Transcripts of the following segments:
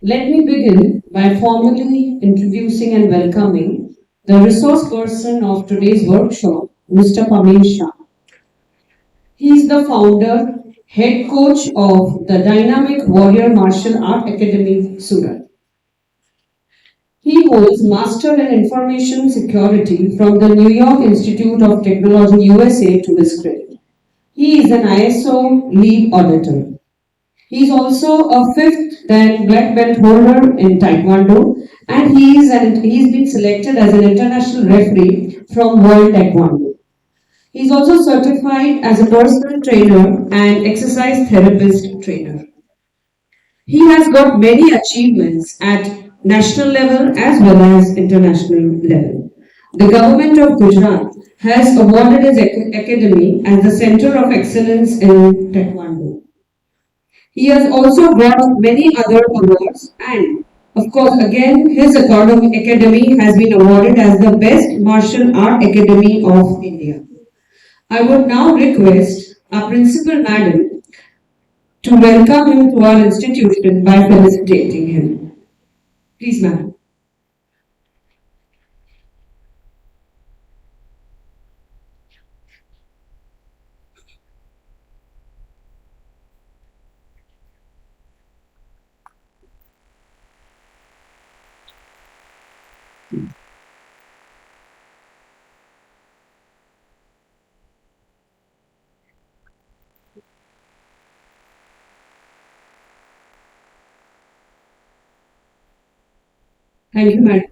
Let me begin by formally introducing and welcoming the resource person of today's workshop, Mr. Pamir Shah. He is the founder, head coach of the Dynamic Warrior Martial Art Academy, Surat. He holds Master in Information Security from the New York Institute of Technology, USA, to his credit. He is an ISO lead auditor. He is also a fifth dan black belt holder in Taekwondo, and he's been selected as an international referee from World Taekwondo. He is also certified as a personal trainer and exercise therapist trainer. He has got many achievements at national level as well as international level. The government of Gujarat has awarded his academy as the Center of Excellence in Taekwondo. He has also got many other awards, and of course again his academy has been awarded as the best martial art academy of India. I would now request our principal madam to welcome him to our institution by felicitating him. Please, madam. Thank you, madam.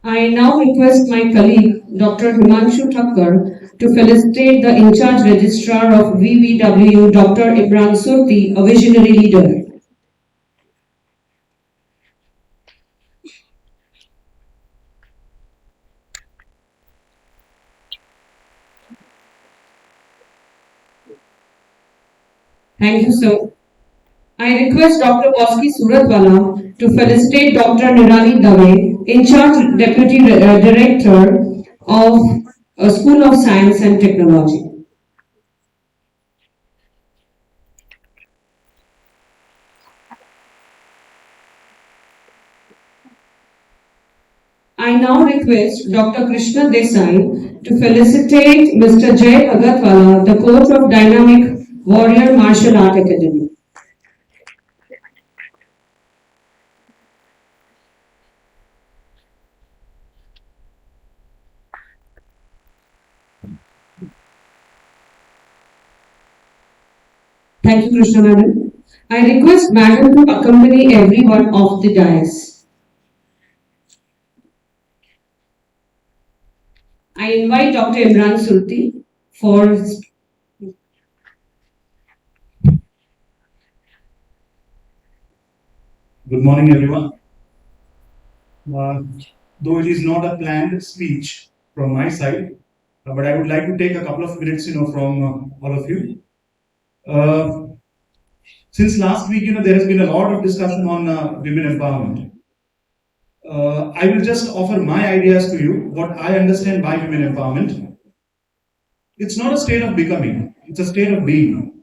I now request my colleague, Dr. Himanshu Thakkar, to felicitate the in-charge registrar of VVW, Dr. Imran Surti, a visionary leader. Thank you, sir. I request Dr. Boski Suratwala to felicitate Dr. Nirali Dave, in-charge Deputy Director of School of Science and Technology. I now request Dr. Krishna Desai to felicitate Mr. Jay Bhagatwala, the coach of Dynamic Warrior Martial Art Academy. Thank you, Krishna Madam. I request Madam to accompany everyone off the dais. I invite Dr. Imran Surti for Good morning, everyone. Uh, though it is not a planned speech from my side, but I would like to take a couple of minutes, from all of you. Since last week, there has been a lot of discussion on women empowerment. I will just offer my ideas to you, what I understand by women empowerment. It's not a state of becoming, it's a state of being.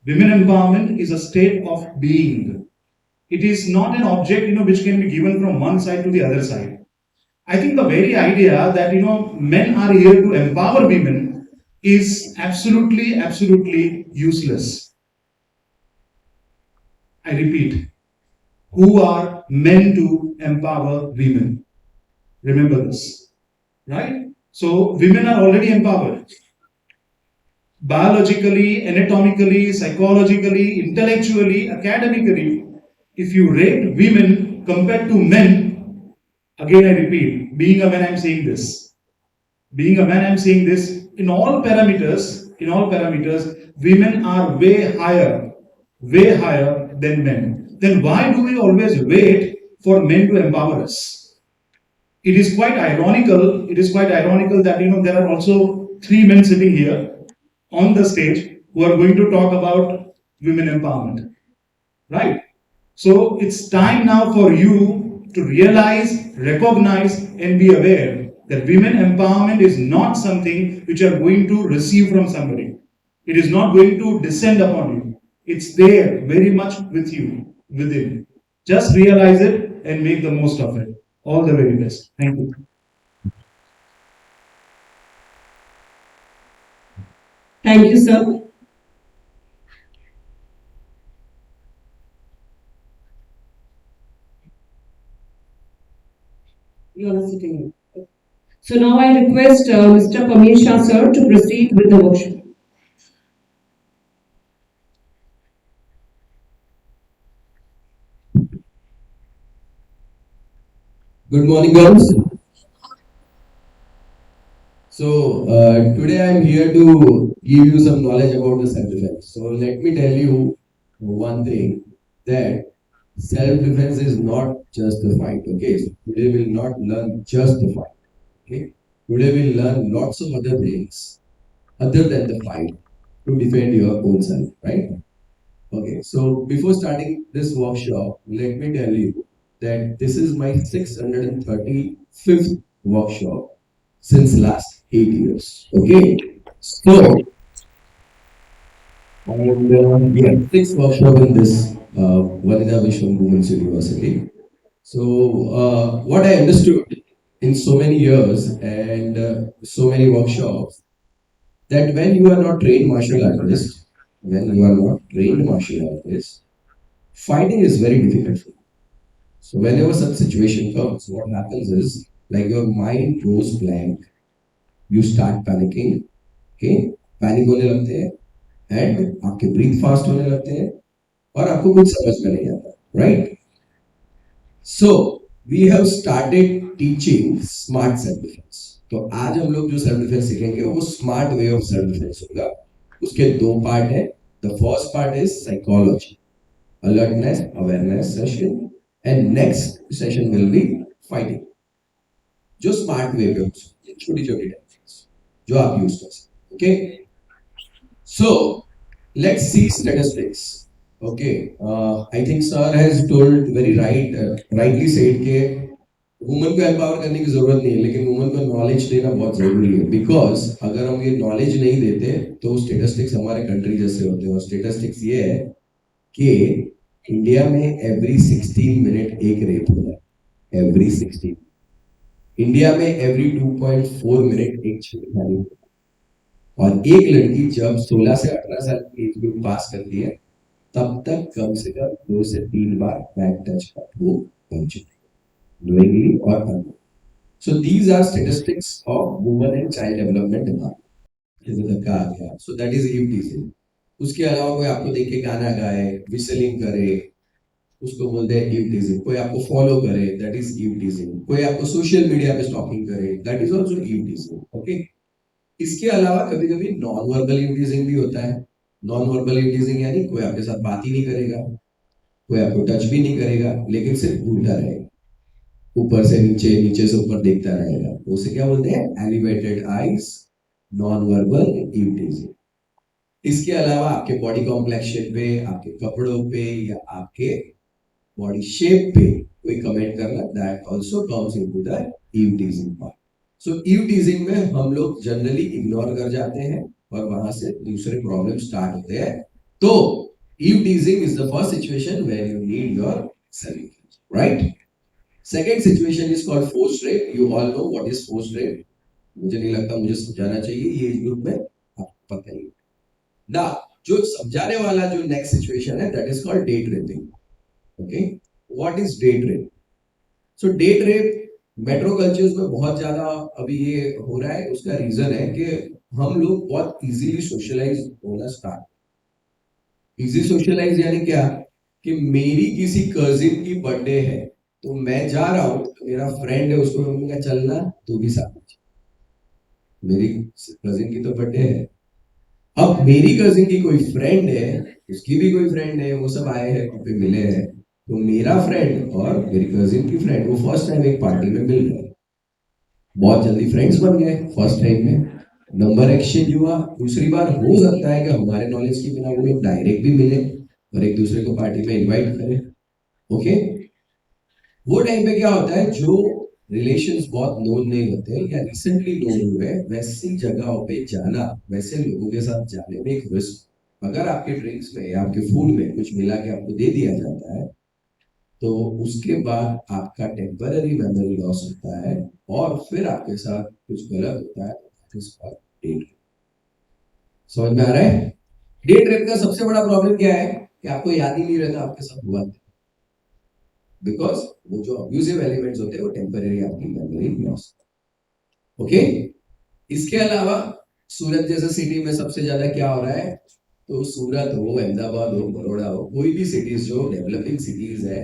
Women empowerment is a state of being. It is not an object, which can be given from one side to the other side. I think the very idea that men are here to empower women is absolutely useless. I repeat, who are men to empower women? Remember this, right? So women are already empowered. Biologically, anatomically, psychologically, intellectually, academically, if you rate women compared to men, again I repeat, being a man I'm saying this. Being a man I'm saying this, in all parameters, women are way higher than men. Then why do we always wait for men to empower us? It is quite ironical that there are also three men sitting here on the stage who are going to talk about women empowerment. Right? So it's time now for you to realize, recognize, and be aware that women empowerment is not something which you are going to receive from somebody. It is not going to descend upon you. It's there very much with you, within. Just realize it and make the most of it. All the very best. Thank you. Thank you, sir. You are sitting. So now I request Mr. Pamir Shah, sir, to proceed with the workshop. Good morning, girls. Today I'm here to give you some knowledge about the self-defense. So let me tell you one thing, that self-defense is not just the fight. Okay, so today we'll not learn just the fight. Okay, today we'll learn lots of other things other than the fight to defend your own self. Right? Okay. So before starting this workshop, let me tell you that this is my 635th workshop since last 8 years. Okay, so yeah, six workshop in this Vanida Vishwan Women's University. So what I understood in so many years and so many workshops, that when you are not trained martial artist, when you are not trained martial artist, fighting is very difficult for you. So whenever such situation comes, what happens is like your mind goes blank, you start panicking, okay, panic होने लगते हैं and आपके breathe fast होने लगते हैं और आपको कुछ समझ में नहीं आता, right? So we have started teaching smart self defence. तो आज हम लोग जो सेल्फ डिफेंस सीखेंगे वो smart way of self defence होगा. उसके दो पार्ट है. The first part is psychology, alertness, awareness session, and next session will be fighting. जो स्मार्ट वे पे छोटी छोटी टेक्निक्स जो आप यूज कर सकते. Okay, so let's see statistics. Okay, I think sir has told very rightly said कि woman को एम्पावर करने की जरूरत नहीं है, लेकिन वुमन को नॉलेज देना बहुत जरूरी है. बिकॉज अगर हम ये नॉलेज नहीं देते तो स्टेटिस्टिक्स हमारे कंट्री जैसे होते हैं. और स्टेटिस्टिक्स ये है कि इंडिया में एवरी 16 मिनट एक रेप हो रहा है. एवरी 16. इंडिया में एवरी 2.4 मिनट एक छेड़खानी हो रहा है. और एक लड़की जब 16 से 18 साल की एज ग्रुप पास करती है तब तक कम से कम 2 से 3 बार बैक टच का वो बन चुकी है, knowingly or unknowingly. So these are statistics of women and child development department. जैसे धक्का आ गया, so that is eve teasing. उसके अलावा कोई आपको देख के गाना गाए, whistling करे, उसको बोलते हैं eve teasing. कोई आपको फॉलो करे, that is eve teasing. कोई आपको सोशल मीडिया पे स्टॉकिंग करे, that is also eve teasing. Okay? इसके अलावा कभी कभी नॉन वर्बल यूटिजिंग भी होता है. नॉन वर्बल यूटिजिंग यानी कोई आपके साथ बात ही नहीं करेगा, कोई आपको टच भी नहीं करेगा, लेकिन सिर्फ घूरता रहेगा, ऊपर से नीचे, नीचे से ऊपर देखता रहेगा. उसे क्या बोलते हैं? एलिवेटेड आईज, नॉन वर्बल यूटिजिंग. इसके अलावा आपके बॉडी कॉम्प्लेक्शन पे, आपके कपड़ों पे या आपके बॉडी शेप पे कोई कमेंट करना, that also comes into the eve teasing part. So eve teasing में हम लोग जनरली इग्नोर कर जाते हैं और वहां से दूसरे प्रॉब्लम स्टार्ट होते हैं. तो eve teasing is the first situation where you need your self defence, right? Second situation is called forced rape. You all know what is forced rape. मुझे नहीं लगता मुझे समझाना चाहिए, ये एज ग्रुप में आपको पता ही ना. जो समझाने वाला जो नेक्स्ट सिचुएशन है that is called date raping. Okay, what is date rape? So date rape metro cultures में बहुत ज्यादा अभी ये हो रहा है. उसका रीजन है कि हम लोग बहुत इजीली सोशलाइज होना स्टार्ट. इजी सोशलाइज यानी क्या? कि मेरी किसी कजिन की बर्थडे है तो मैं जा रहा हूं, तो मेरा फ्रेंड है, उसको बोलूंगा चलना, तू भी साथ में. मेरी कजिन की तो बर्थडे है. अब मेरी कजिन की कोई फ्रेंड है, उसकी भी कोई फ्रेंड है, वो सब आए हैं, वहां पे मिले हैं. तो मेरा फ्रेंड और मेरी कजिन की फ्रेंड वो फर्स्ट टाइम एक पार्टी में मिल रहे हैं. बहुत जल्दी फ्रेंड्स बन गए फर्स्ट टाइम में. नंबर एक्सचेंज हुआ. दूसरी बार हो सकता है कि हमारे नॉलेज के बिना वो लोग डायरेक्ट भी मिले और एक दूसरे को पार्टी में इनवाइट करें. ओके, वो टाइम पे क्या होता है, जो रिलेशंस बहुत नोन नहीं होते या रिसेंटली नोन हुए, वैसी जगहों पे जाना, वैसे लोगों के साथ जाने में एक रिस्क. अगर आपके ड्रिंक्स में या आपके फूड में कुछ मिला के आपको दे दिया जाता है तो उसके बाद आपका टेम्पररी मेमोरी लॉस होता है और फिर आपके साथ कुछ गलत होता है, डे ट्रिप। समझ में आ रहा है? डे ट्रिप का सबसे बड़ा प्रॉब्लम क्या है कि आपको याद ही नहीं रहता आपके साथ हुआ, बिकॉज वो जो अब्यूजिव एलिमेंट्स होते हैं वो टेम्पररी आपकी मेमोरी लॉस। ओके, इसके अलावा सूरत जैसे सिटी में सबसे ज्यादा क्या हो रहा है, तो सूरत हो, अहमदाबाद हो, बड़ौदा हो, कोई भी सिटीज जो डेवलपिंग सिटीज है,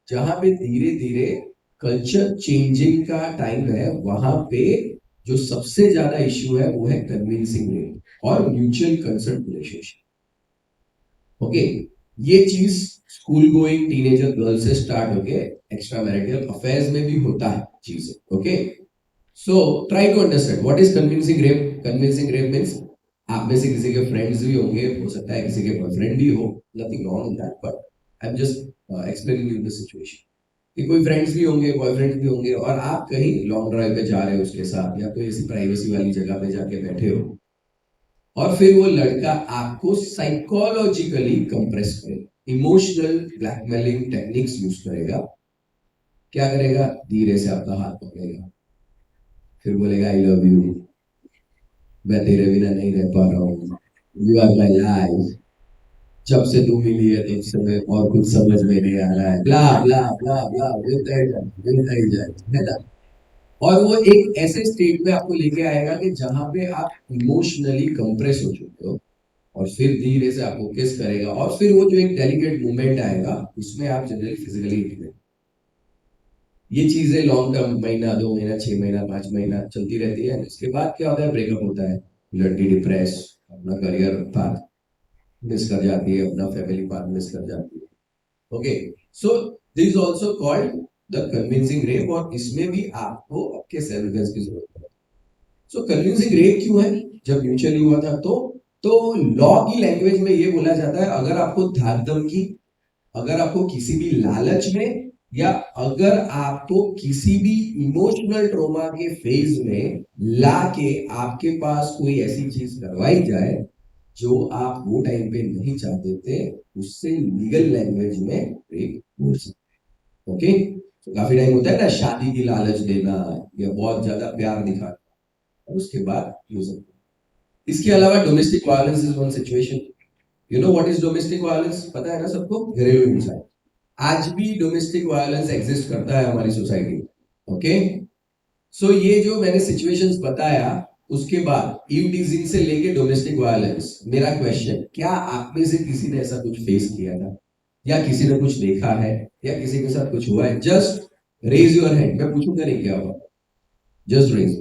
जहां पे धीरे धीरे कल्चर चेंजिंग का टाइम है, वहां पे जो सबसे ज्यादा इश्यू है वो है कन्विंसिंग रेट और म्यूचुअल कंसर्न रिलेशनशिप। ओके, ये चीज स्कूल गोइंग टीनेजर गर्ल से स्टार्ट होके एक्स्ट्रा मैरिटल अफेयर्स में भी होता है चीजें। Okay, so try to understand what is convincing rape. Convincing rape means आप में से किसी के फ्रेंड्स भी होंगे, हो सकता है किसी के बॉयफ्रेंड भी हो, nothing wrong in that, but I am just explaining you the situation कि कोई फ्रेंड्स भी होंगे, बॉयफ्रेंड्स भी होंगे, और आप कहीं लॉन्ग ड्राइव पे जा रहे हो उसके साथ, या कोई ऐसी प्राइवेसी वाली जगह पे जाके बैठे हो, और फिर वो लड़का आपको साइकोलॉजिकली कंप्रेस करेगा, इमोशनल ब्लैकमेलिंग टेक्निक्स यूज करेगा। क्या करेगा? धीरे से आपका हाथ पकड़ेगा, फिर बोलेगा आई लव यू, मैं तेरे बिना नहीं रह पा रहा हूँ, यू आर माई लाइफ, जब से तू मिली है तब से मैं और कुछ समझ में नहीं आ रहा है, ब्ला ब्ला ब्ला ब्ला, मिलता ही जाए, है ना? और वो एक ऐसे स्टेट में आपको लेके आएगा कि जहां पे आप इमोशनली कंप्रेस हो चुके हो, और फिर धीरे से आपको किस करेगा, और फिर वो जो एक डेलिकेट मूवमेंट आएगा उसमें आप जनरली फिजिकली इंटीमेट। ये चीजें लॉन्ग टर्म, महीना, 2 महीना, 6 महीना, 5 महीना चलती रहती है। उसके बाद क्या होता है? ब्रेकअप होता है, लड़की डिप्रेस, अपना करियर पाथ मिस कर जाती है, अपना फैमिली पाथ मिस कर जाती है। Okay, so this is also called the convincing rape, और इसमें भी आपको आपके सेल्फ डिफेंस की जरूरत है। सो कन्विंसिंग रेप क्यों है? जब म्यूचुअली हुआ था तो लॉ की लैंग्वेज में ये बोला जाता है, अगर आपको धाक धमकी, अगर आपको किसी भी लालच में, या अगर आपको किसी भी इमोशनल ट्रॉमा के फेज में लाके आपके पास कोई ऐसी चीज करवाई जाए जो आप वो टाइम पे नहीं चाहते थे, उससे लीगल लैंग्वेज में रेप बोल सकते। ओके, तो काफी टाइम होता है ना, शादी की लालच देना या बहुत ज्यादा प्यार दिखाना, और उसके बाद यूज होता है। इसके अलावा domestic violence is one situation. You know what is domestic violence? पता है ना सबको? घरेलू हिंसा। आज भी डोमेस्टिक वायलेंस एग्जिस्ट करता है हमारी सोसाइटी में। ओके, सो ये जो मैंने सिचुएशंस बताया, उसके बाद ईव टीजिंग से लेके डोमेस्टिक वायलेंस, मेरा क्वेश्चन, क्या आप में से किसी ने ऐसा कुछ फेस किया था, या किसी ने कुछ देखा है, या किसी के साथ कुछ हुआ है? जस्ट रेज योर हैंड, मैं पूछूंगा नहीं क्या हुआ, just raise.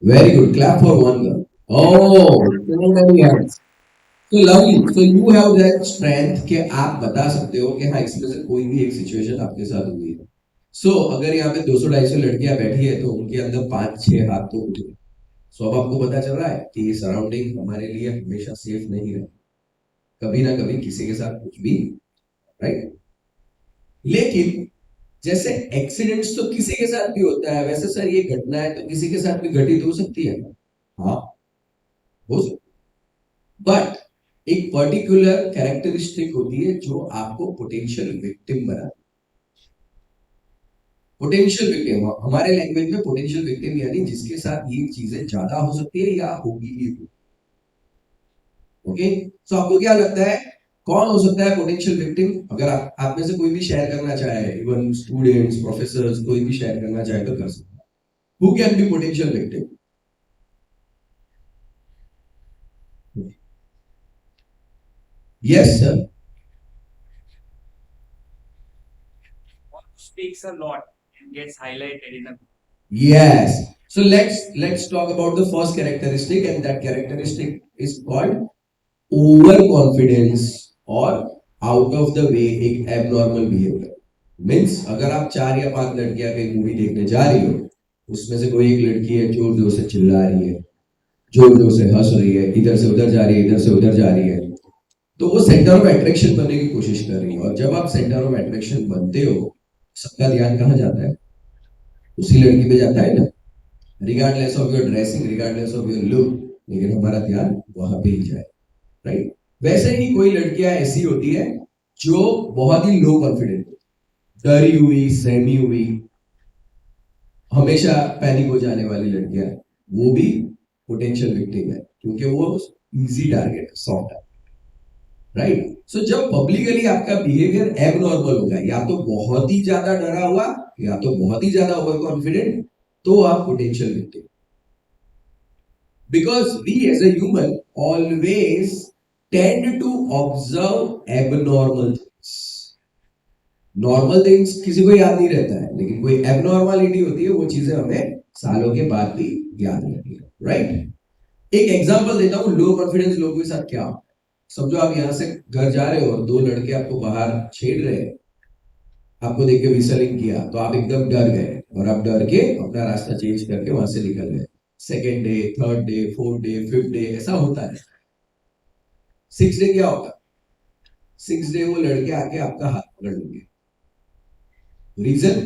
Very good, clap for one girl. Oh, so many hands. तो lovely, so you have that strength कि आप बता सकते हो कि हाँ इसमें से कोई भी एक सिचुएशन आपके साथ हुई है। सो अगर यहाँ पे 200-250 लड़कियां बैठी है तो उनके अंदर 5-6 हाथ तो उठे। सो अब आपको पता चल रहा है कि ये सराउंडिंग हमारे लिए हमेशा सेफ नहीं रहे, कभी ना कभी किसी के साथ कुछ भी, राइट? लेकिन जैसे एक्सीडेंट्स तो किसी के साथ भी होता है, वैसे सर ये घटना है तो किसी के साथ भी घटित हो सकती है। हाँ, हो सकती, बट एक पर्टिकुलर कैरेक्टरिस्टिक होती है जो आपको पोटेंशियल विक्टिम बनाती है। पोटेंशियल विक्टिम, हमारे लैंग्वेज में पोटेंशियल विक्टिम यानी जिसके साथ ये चीजें ज्यादा हो सकती है या होगी ही। ओके, सो आपको क्या लगता है कौन हो सकता है पोटेंशियल विक्टिम? अगर आप में से कोई भी शेयर करना चाहे, इवन स्टूडेंट्स, प्रोफेसर्स, कोई भी शेयर करना चाहे तो कर सकते हैं। Who can be potential victim? Yes sir. Speaks a lot and gets highlighted in a Yes. So let's talk about the first characteristic, and that characteristic is called overconfidence or out of the way एक abnormal behavior. Means अगर आप 4 या 5 लड़कियां कहीं movie देखने जा रही हो, उसमें से कोई एक लड़की है जोर जोर से चिल्ला रही है, जोर जोर से हंस रही है, इधर से उधर जा रही है, इधर से उधर जा रही है, तो वो सेंटर ऑफ अट्रैक्शन बनने की कोशिश कर रही है। और जब आप सेंटर ऑफ अट्रैक्शन बनते हो, सबका ध्यान कहाँ जाता है? उसी लड़की पे जाता है ना, regardless of your dressing, regardless of your look, लेकिन हमारा ध्यान वहां पे ही जाए, राइट? वैसे ही कोई लड़कियां ऐसी होती है जो बहुत ही लो कॉन्फिडेंट, डरी हुई, सहमी हुई, हमेशा पैनिक हो जाने वाली लड़कियां, वो भी पोटेंशियल विक्टिम है, क्योंकि वो इजी टारगेट है, सॉफ्ट है, राइट? सो जब पब्लिकली आपका बिहेवियर एबनॉर्मल होगा, या तो बहुत ही ज्यादा डरा हुआ, या तो बहुत ही ज्यादा ओवर कॉन्फिडेंट, तो आप potential victim. Because we as a human always tend to observe abnormal things. Normal things किसी को याद नहीं रहता है, लेकिन कोई एबनॉर्मलिटी होती है, वो चीजें हमें सालों के बाद भी याद रहती है, राइट? एक एग्जांपल देता हूँ लो कॉन्फिडेंस लोगों के साथ क्या होता है। समझो आप यहाँ से घर जा रहे हो और दो लड़के आपको बाहर छेड़ रहे हैं, आपको देख के विसलिंग किया, तो आप एकदम डर गए और आप डर के अपना रास्ता चेंज करके वहां से निकल गए। Second day, third day, fourth day, fifth day, ऐसा होता है। सिक्स डे क्या होगा? सिक्स डे वो लड़के आके आपका हाथ पकड़ लेंगे। रीजन,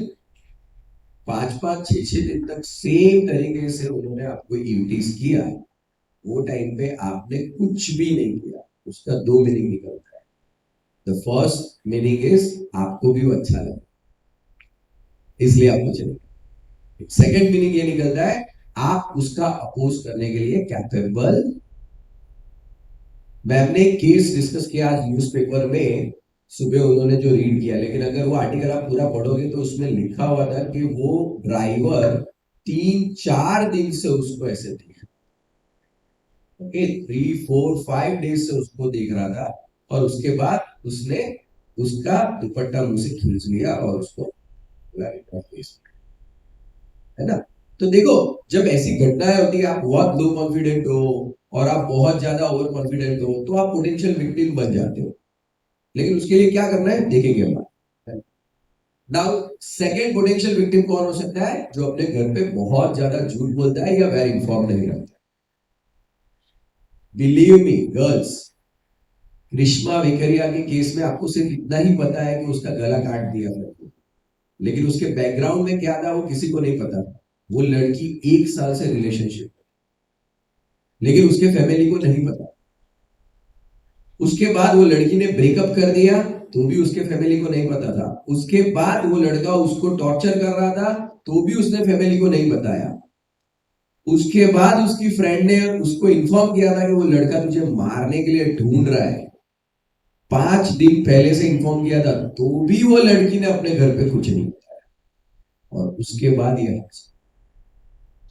5-5, 6-6 दिन तक सेम तरीके से उन्होंने आपको इम्प्टीज किया, वो टाइम पे आपने कुछ भी नहीं किया। उसका दो मीनिंग निकलता है। द फर्स्ट मीनिंग इज आपको भी वो अच्छा लगा, इसलिए आपको चले। सेकेंड मीनिंग ये निकलता है आप उसका अपोज करने के लिए कैपेबल। मैं अपने केस डिस्कस किया आज न्यूज़पेपर में, सुबह उन्होंने जो रीड किया, लेकिन अगर वो आर्टिकल आप पूरा पढ़ोगे तो उसमें लिखा हुआ था कि वो ड्राइवर 3-4 दिन से उसको ऐसे देख, ओके, 3-4-5 डेज से उसको देख रहा था, और उसके बाद उसने उसका दुपट्टा मुंह से खींच लिया और उसको है ना? तो देखो, जब ऐसी घटनाएं होती है, आप बहुत लो कॉन्फिडेंट हो और आप बहुत ज्यादा ओवर कॉन्फिडेंट हो, तो आप पोटेंशियल विक्टिम बन जाते हो। लेकिन उसके लिए क्या करना है, देखेंगे हम। नाउ सेकेंड पोटेंशियल विक्टिम कौन हो सकता है? जो अपने घर पे बहुत ज्यादा झूठ बोलता है या वेल इन्फॉर्म नहीं रहता। Believe me girls, Grishma Vekariya के केस में आपको सिर्फ इतना ही पता है कि उसका गला काट दिया था, लेकिन उसके बैकग्राउंड में क्या था वो किसी को नहीं पता। वो लड़की 1 साल से रिलेशनशिप, लेकिन उसके फैमिली को नहीं पता। उसके बाद वो लड़की ने ब्रेकअप कर दिया, तो भी उसके फैमिली को नहीं पता था। उसके बाद वो लड़का उसको टॉर्चर कर रहा था, तो भी उसने फैमिली को नहीं बताया। उसके बाद उसकी फ्रेंड ने उसको इन्फॉर्म किया था कि वो लड़का तुझे मारने के लिए ढूंढ रहा है, 5 दिन पहले से इन्फॉर्म किया था, तो भी वो लड़की ने अपने घर पे कुछ नहीं बताया, और उसके बाद ये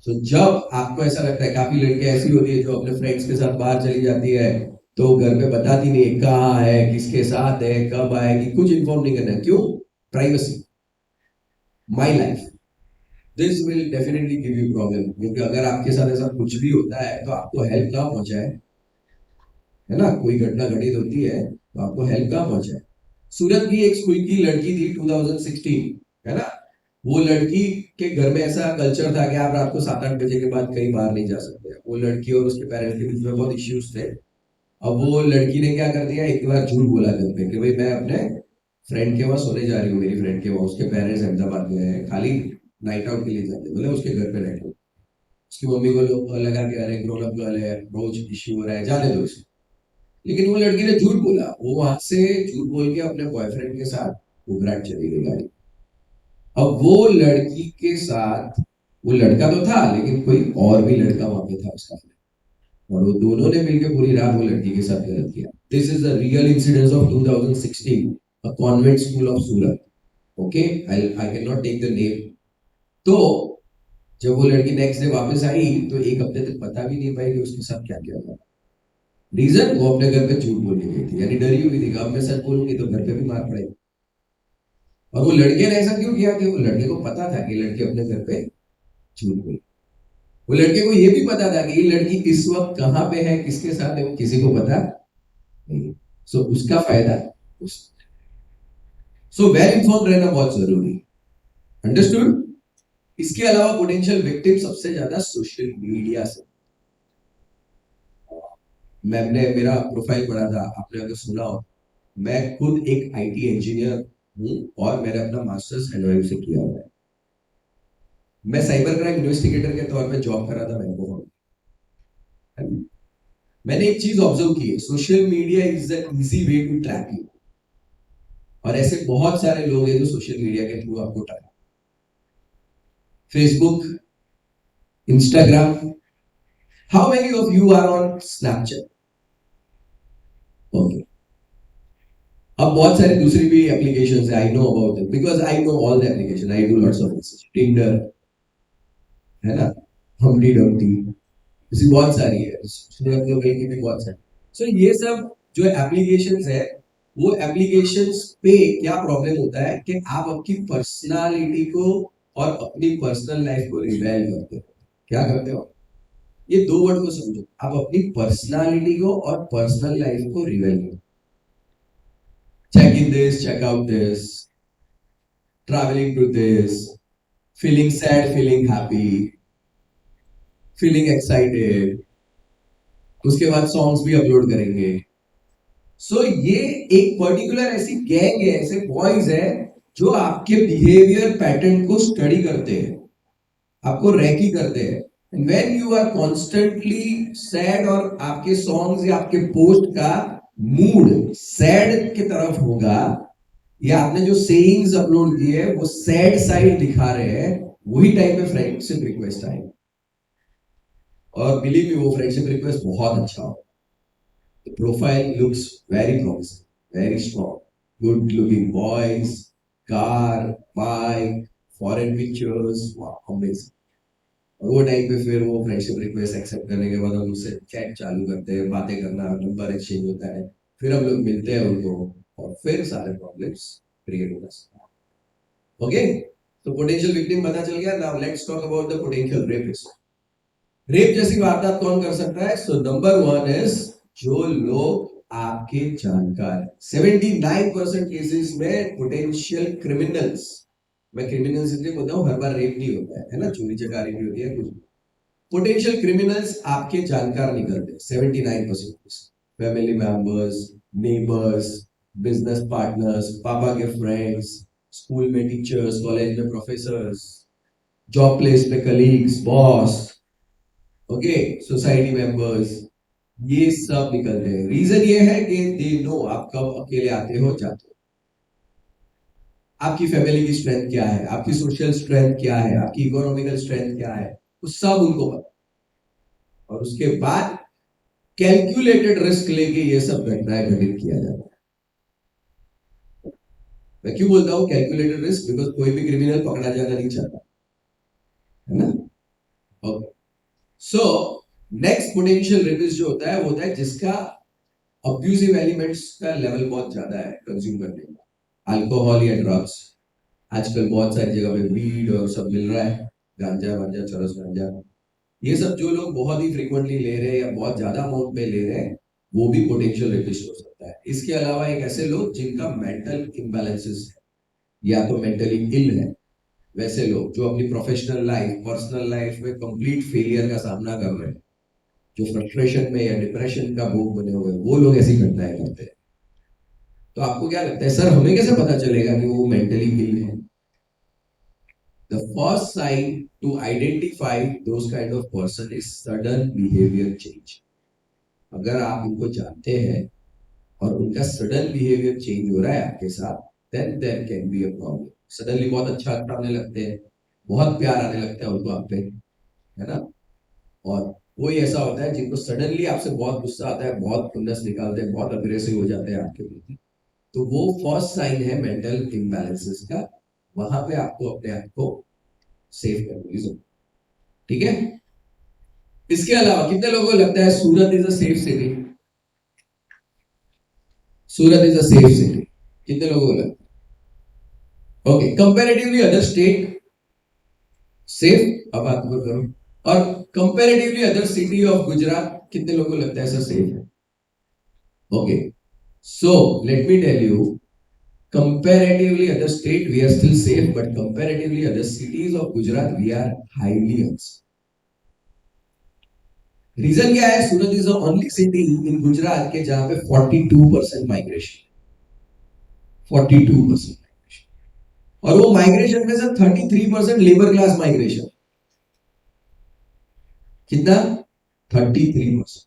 तो जब आपको ऐसा लगता है, काफी लड़कियां ऐसी होती है जो अपने फ्रेंड्स के साथ बाहर चली जाती है, तो घर पे बताती नहीं है कहाँ है, किसके साथ है, कब आएगी, कुछ इन्फॉर्म नहीं करना है। क्यों? Privacy, my life. This will definitely give you problem, क्योंकि अगर आपके साथ ऐसा कुछ भी होता है तो आपको हेल्प कहाँ पहुंचाए, है ना? कोई घटना घटित होती है तो आपको हेल्प कहाँ पहुंचाए। सूरत की एक स्कूल की लड़की थी 2016, है ना? वो लड़की के घर में ऐसा कल्चर था कि आप रात को 7-8 बजे के बाद कहीं बाहर नहीं जा सकते। वो लड़की और उसके पेरेंट्स के बीच में बहुत इश्यूज थे। अब वो लड़की ने क्या कर दिया, एक बार झूठ बोला घर पे कि भाई मैं अपने फ्रेंड के वहां सोने जा रही हूँ, मेरी फ्रेंड के वहां। उसके पेरेंट्स अहमदाबाद गए हैं, खाली नाइट आउट के लिए जाते, बोले उसके घर पे रहते। उसकी मम्मी को लोग लगा कि अरे ग्रोन अप गर्ल है, रोज इश्यू हो रहा है, जाने दो इसे। लेकिन वो लड़की ने झूठ बोला, वो वहां से झूठ बोल के अपने बॉयफ्रेंड के साथ उबराट चली गई गाड़ी। अब वो लड़की के साथ, वो लड़का तो था लेकिन कोई और भी लड़का वहां पे था उसका, और वो दोनों ने मिलकर पूरी रात वो लड़की के साथ गलत किया। This is the real incidence of 2016, a convent school of Surat. Okay, I can not take the name. तो जब वो लड़की नेक्स्ट डे वापस आई, तो एक हफ्ते तक पता भी नहीं पाई कि उसके साथ क्या क्या हुआ। रीजन, वो अपने घर पे झूठ बोलने गई थी, यानी डरी हुई थी, अब मैं सच बोलूंगी तो घर पे भी मार पड़ेगी। और वो लड़के ने ऐसा क्यों किया कि वो लड़के को पता था कि लड़की अपने घर पे झूठ बोली। वो लड़के को ये भी पता था कि ये लड़की इस वक्त कहां पे है, किसके साथ है, वो किसी को पता नहीं। सो उसका फायदा सो वेल इन्फॉर्म रहना बहुत जरूरी, अंडरस्टूड? इसके अलावा पोटेंशियल विक्टिम सबसे ज्यादा सोशल मीडिया से। मैंने मेरा प्रोफाइल पढ़ा था, आपने अगर सुना हो, मैं खुद एक आईटी इंजीनियर हूं और मैंने अपना मास्टर्स एनवायू से किया हुआ है। मैं साइबर क्राइम इन्वेस्टिगेटर के तौर पे जॉब कर रहा था बैंक ऑफ अमेरिका। मैंने एक चीज ऑब्जर्व की है, social media is the easy way to track you. और ऐसे बहुत सारे लोग हैं जो सोशल मीडिया के थ्रू आपको time, Facebook, Instagram, how many of you are on Snapchat? Okay, अब बहुत सारी दूसरी भी एप्लीकेशंस है, I know about it because I know all the application, I do lots of research, Tinder है ना, हमटी डमटी, ऐसी बहुत सारी है, की भी बहुत सारी। सो ये सब जो एप्लीकेशंस है, वो एप्लीकेशंस पे क्या प्रॉब्लम होता है कि आप अपनी पर्सनालिटी को और अपनी पर्सनल लाइफ को रिवेल करते हो। क्या करते हो? ये दो वर्ड को समझो, आप अपनी पर्सनालिटी को और पर्सनल लाइफ को रिवेल करते हो। Check in this, check out this, traveling to this, feeling sad, feeling happy, feeling excited, उसके बाद सॉन्ग्स भी अपलोड करेंगे। सो ये एक पर्टिकुलर ऐसी गैंग है, ऐसे बॉयज है जो आपके बिहेवियर पैटर्न को स्टडी करते हैं, आपको रैकी करते हैं। And when you are constantly sad और आपके सॉन्ग्स या आपके पोस्ट का मूड सैड की तरफ होगा, या आपने जो सेइंग्स अपलोड किए वो सैड साइड दिखा रहे हैं, वही टाइम पे फ्रेंडशिप रिक्वेस्ट आए। और बिलीव मी, वो फ्रेंडशिप रिक्वेस्ट बहुत अच्छा हो। The profile looks very promising, very strong, good looking boys, car, bike, foreign pictures, wow, amazing। और वो टाइम पे फिर वो फ्रेंडशिप रिक्वेस्ट एक्सेप्ट करने के बाद हम उससे चैट चालू करते हैं, बातें करना, नंबर एक्सचेंज होता है, फिर हम लोग मिलते हैं उनको, और फिर सारे प्रॉब्लम्स क्रिएट होना स्टार्ट। ओके, तो पोटेंशियल विक्टिम पता चल गया। Now let's talk about the potential rapist. Rape जैसी वारदात कौन कर सकता है? सो नंबर 1 इज जो लोग आपके जानकार। 79% केसेस में पोटेंशियल क्रिमिनल्स, मैं क्रिमिनल्स इसलिए बोलता हूँ, हर बार रेप नहीं होता है ना, चोरी चकारी भी होती है कुछ। पोटेंशियल क्रिमिनल्स आपके जानकार निकलते हैं 79%। Family members, neighbours, business partners, पापा के फ्रेंड्स, स्कूल में टीचर्स, कॉलेज में प्रोफेसर्स, जॉब प्लेस पे colleagues, boss, okay, society members, ये सब निकलते हैं। रीजन ये है कि दे नो आप कब अकेले आते हो जाते हो, आपकी फैमिली की स्ट्रेंथ क्या है, आपकी सोशल स्ट्रेंथ क्या है, आपकी इकोनॉमिकल स्ट्रेंथ क्या है, वो सब उनको पता। और उसके बाद कैलकुलेटेड रिस्क लेके ये सब घटनाएं घटित किया जाता है। मैं क्यों बोलता हूं कैलकुलेटेड रिस्क? बिकॉज कोई भी क्रिमिनल पकड़ा जाना नहीं चाहता है ना। Okay, so next potential rapist जो होता है वो होता है जिसका अब्यूजिव एलिमेंट्स का लेवल बहुत ज्यादा है कंज्यूम करने का। अल्कोहल या ड्रग्स, आजकल बहुत सारी जगह पे वीड और सब मिल रहा है, गांजा वांजा, चरस गांजा, ये सब जो लोग बहुत ही फ्रीक्वेंटली ले रहे हैं या बहुत ज्यादा अमाउंट में ले रहे हैं, वो भी पोटेंशियल रेपिस्ट हो सकता है। इसके अलावा एक ऐसे लोग जिनका मेंटल इम्बैलेंसेस है, या तो मेंटली इल है, वैसे लोग जो अपनी प्रोफेशनल लाइफ, पर्सनल लाइफ में कंप्लीट फेलियर का सामना कर रहे हैं, जो फ्रस्ट्रेशन में या डिप्रेशन का भोग बने हुए, वो लोग ऐसी घटनाएं करते हैं। तो आपको क्या लगता है, सर हमें कैसे पता चलेगा कि वो मेंटली इल है? The first sign to identify those kind of person is sudden behavior change। अगर आप उनको जानते हैं और उनका सडन बिहेवियर चेंज हो रहा है आपके साथ, then there can be a problem। Suddenly बहुत अच्छा करने लगते हैं, बहुत प्यार आने लगता है उनको आप पे, है ना। और कोई ऐसा होता है जिनको सडनली आपसे बहुत गुस्सा आता है, बहुत खुन्नस निकालते हैं, बहुत अग्रेसिव हो जाते हैं आपके प्रति, तो वो फर्स्ट साइन है मेंटल इम्बैलेंसेस का। वहां पे आपको अपने आप को सेव करने की जरूरत, ठीक है। इसके अलावा कितने लोगों को लगता है Surat is a safe city? Surat is a safe city, कितने लोगों को लगता है? Okay, comparatively other state safe, अब बात करो। और comparatively other city of Gujarat, कितने लोगों को लगता है ऐसा सेफ है? Okay, so let me tell you, comparatively other state we are still safe, but comparatively other cities of Gujarat we are highly unsafe। Reason क्या है? Surat is the only city in Gujarat के जहां पे 42% माइग्रेशन, 42% माइग्रेशन, और वो migration में से 33% labour class migration. कितना? 33%।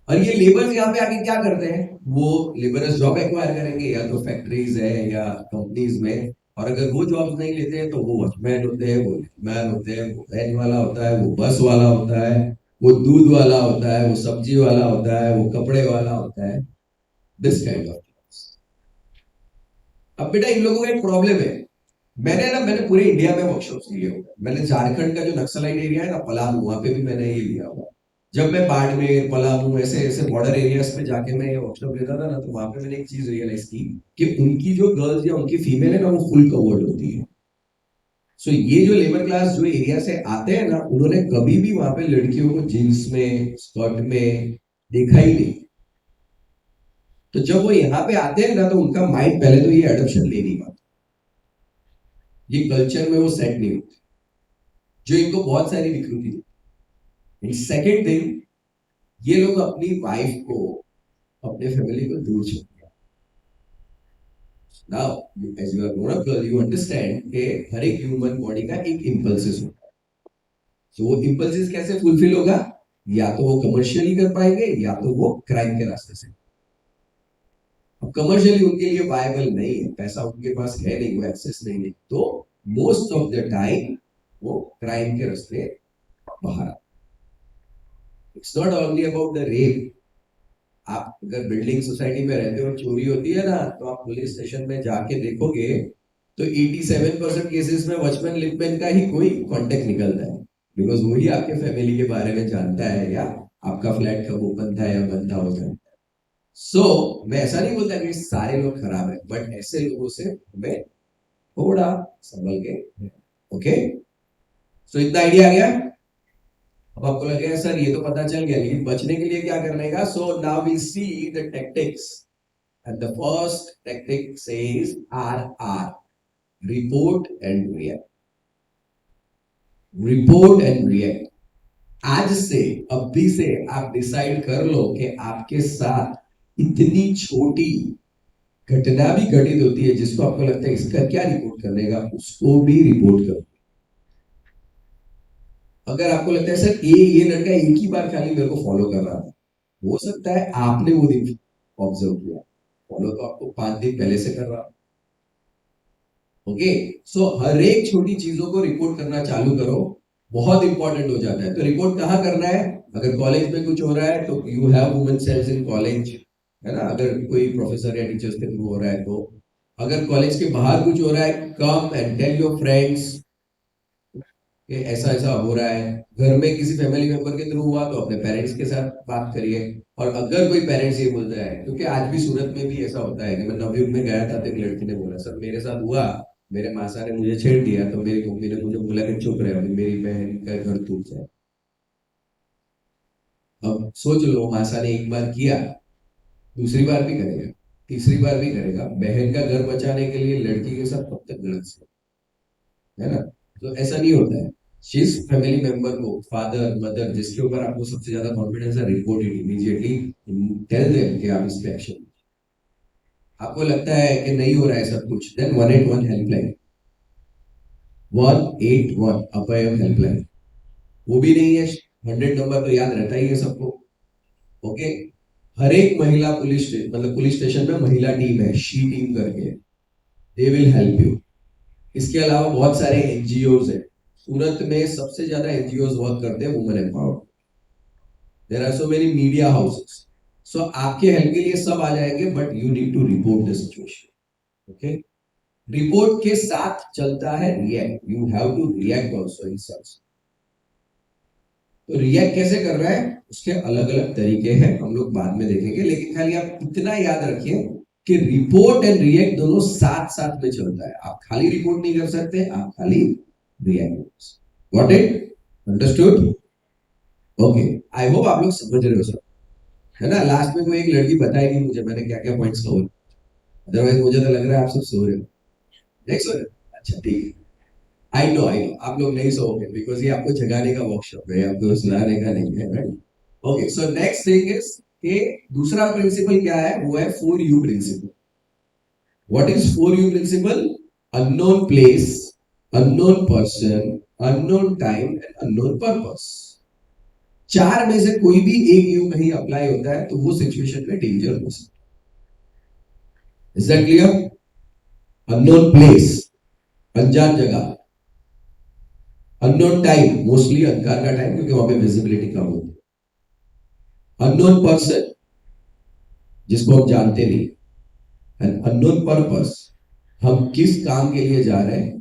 और ये लेबर्स यहाँ पे आके क्या करते हैं, वो लेबरस जॉब एक्वायर करेंगे या तो फैक्ट्रीज है या कंपनीज में, और अगर वो जॉब नहीं लेते हैं तो वो वॉचमैन होते हैं, वो मैन होते हैं, वो वैन वाला होता है, वो बस वाला होता है, वो दूध वाला होता है, वो सब्जी वाला होता है, वो कपड़े वाला होता है, दिस काइंड ऑफ। अब बेटा इन लोगों का एक प्रॉब्लम है, मैंने पूरे इंडिया में वर्कशॉप्स लिए हुए हैं। मैंने झारखंड का जो नक्सलाइट एरिया है ना पलामू, वहां पे भी मैंने ये लिया हुआ। जब मैं बाड़मेर पलामू ऐसे ऐसे बॉर्डर एरियाज पे जाके मैं ये वर्कशॉप लेता था ना, तो वहां पे मैंने एक चीज रियलाइज की कि उनकी जो गर्ल्स या उनकी फीमेल है ना वो फुल कवर्ड होती है। सो ये जो लेबर क्लास जो एरिया से आते हैं ना, उन्होंने कभी भी वहां पे लड़कियों को जींस में स्कर्ट में देखा ही नहीं। तो जब वो यहाँ पे आते हैं ना, तो उनका माइंड पहले तो ये एडॉप्शन ले नहीं पाता, ये कल्चर में वो सेट नहीं होते, जो इनको बहुत सारी विकृति है। सेकेंड थिंग, ये लोग अपनी वाइफ को, अपने फैमिली को दूर छोड़ दिया। Now as you are grown up girl, you understand कि हर एक ह्यूमन बॉडी का एक इंपल्सेस होता है। तो वो इंपल्सेस कैसे फुलफिल होगा, या तो वो कमर्शियली कर पाएंगे या तो वो क्राइम के रास्ते से। अब कमर्शियली उनके लिए वायबल नहीं है, पैसा उनके पास है नहीं, वो एक्सेस नहीं है, तो मोस्ट ऑफ द टाइम वो क्राइम के रास्ते बाहर। It's not only about the rape. आप अगर बिल्डिंग सोसाइटी में रहते हो, चोरी होती है ना, तो आप पुलिस स्टेशन में जाके देखोगे तो 87% केसेस में वॉचमैन लिपमैन का ही कोई कांटेक्ट निकलता है, बिकॉज वही आपके फैमिली के बारे में जानता है, या आपका फ्लैट कब ओपन था या बंद था वो जानता है। सो मैं ऐसा नहीं बोलता कि सारे लोग खराब है, बट ऐसे लोगों से हमें थोड़ा संभल के, ओके। सो इतना आइडिया आ गया। अब आपको लगेगा सर ये तो पता चल गया, लेकिन बचने के लिए क्या करने का। So now we see the tactics, and the first tactic says RR, report and react. Report and react. आज से, अभी से आप डिसाइड कर लो कि आपके साथ इतनी छोटी घटना भी घटित होती है जिसको आपको लगता है इसका क्या रिपोर्ट करने का, उसको भी रिपोर्ट करो। अगर आपको लगता है सर ये लड़का एक ही बार खाली मेरे को फॉलो कर रहा था, हो सकता है आपने वो दिन ऑब्जर्व किया, फॉलो तो आपको 5 दिन पहले से कर रहा। ओके, सो हर एक छोटी चीजों को रिपोर्ट करना चालू करो, बहुत इंपॉर्टेंट हो जाता है। तो रिपोर्ट कहाँ करना है, अगर कॉलेज में कुछ हो रहा है तो you have women cells in college, है ना, अगर कोई प्रोफेसर या टीचर्स के थ्रू हो रहा है तो। अगर कॉलेज के बाहर कुछ हो रहा है, come and tell your friends कि ऐसा ऐसा हो रहा है। घर में किसी फैमिली मेंबर के थ्रू हुआ तो अपने पेरेंट्स के साथ बात करिए। और अगर कोई पेरेंट्स ये बोलता है, क्योंकि आज भी सूरत में भी ऐसा होता है कि मैं नवयुग में गया था तो एक लड़की ने बोला सर मेरे साथ हुआ, मेरे मासा ने मुझे छेड़ दिया, तो मेरी मम्मी ने मुझे बोला कि चुप रहे, मेरी बहन का घर टूट जाए। अब सोच लो, मासा ने एक बार किया, दूसरी बार भी करेगा, तीसरी बार भी करेगा। बहन का घर बचाने के लिए लड़की के साथ कब तक गलत है ना। तो ऐसा नहीं होता है। जिस फैमिली मेंबर को, फादर मदर, जिसके ऊपर आपको सबसे ज्यादा कॉन्फिडेंस है, report it immediately, tell them कि आप इस पे एक्शन। आपको लगता है कि नहीं हो रहा है सब कुछ, देन 181 हेल्पलाइन, 181 अभय हेल्पलाइन, वो भी नहीं है 100 नंबर तो याद रहता ही है सबको। ओके, हर एक महिला पुलिस मतलब पुलिस स्टेशन में महिला टीम है, शी टीम करके, दे विल हेल्प यू। इसके अलावा बहुत सारे एनजीओज है, सूरत में सबसे ज्यादा एनजीओज वर्क करते हैं women empowerment. There are so many media houses. So आपके हेल्प के लिए सब आ जाएंगे, but you need to report the situation. Okay, report के साथ चलता है react, you have to react also in such. तो रिएक्ट कैसे कर रहा है, उसके अलग अलग तरीके हैं, हम लोग बाद में देखेंगे, लेकिन खाली आप इतना याद रखिए कि रिपोर्ट एंड रिएक्ट दोनों साथ साथ में चलता है। आप खाली रिपोर्ट नहीं कर सकते, आप खाली react. Got it, understood? Okay, I hope आप लोग समझ रहे हो सब, है ना। लास्ट में कोई एक लड़की बताएगी मुझे मैंने क्या क्या पॉइंट्स कवर, अदरवाइज मुझे तो लग रहा है आप सब सो रहे हो। नेक्स्ट वन, अच्छा ठीक है, आई नो आप लोग नहीं सोओगे, बिकॉज ये आपको जगाने का वर्कशॉप है, आपको सुनाने का नहीं है, right. Okay, so next thing is कि दूसरा प्रिंसिपल क्या है, वो है 4U principle. What is 4U principle? Unknown place, unknown person, unknown time and unknown purpose. चार में से कोई भी एक नियम नहीं अप्लाई होता है तो वो सिचुएशन में डेंजर हो सकता है। Is that clear? Unknown place, अनजान जगह, अननोन टाइम, मोस्टली अंधकार का टाइम क्योंकि वहां पे विजिबिलिटी कम होती है। अननोन पर्सन जिसको हम जानते नहीं, एंड अननोन पर्पस, हम किस काम के लिए जा रहे हैं।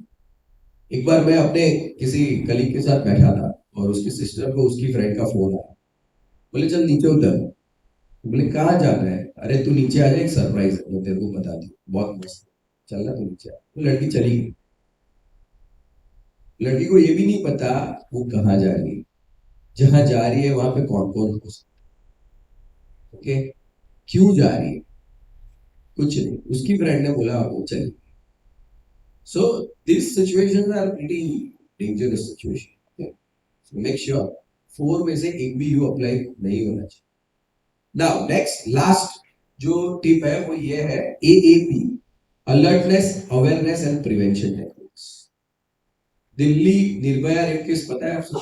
एक बार मैं अपने किसी कलीग के साथ बैठा था और उसकी सिस्टर को उसकी फ्रेंड का फोन आया, बोले चल नीचे उतर। बोले कहाँ जा रहा है? अरे तू नीचे आ जा, एक सरप्राइज है, मैं तेरे को बता दूं, बहुत मस्त, चल ना तू नीचे आ। तो लड़की चली गई। लड़की को ये भी नहीं पता वो कहाँ जा रही है, जहां जा रही है वहां पे कौन कौन हो सकता, ओके, क्यों जा रही है, कुछ नहीं। उसकी फ्रेंड ने बोला वो चली। So this situation are pretty dangerous situation. Make sure 4 में से एक भी यू अप्लाई नहीं होना चाहिए। नाउ नेक्स्ट लास्ट जो टिप है वो ये है AAP, alertness, awareness and prevention techniques. Delhi Nirbhaya rape case पता है आपको?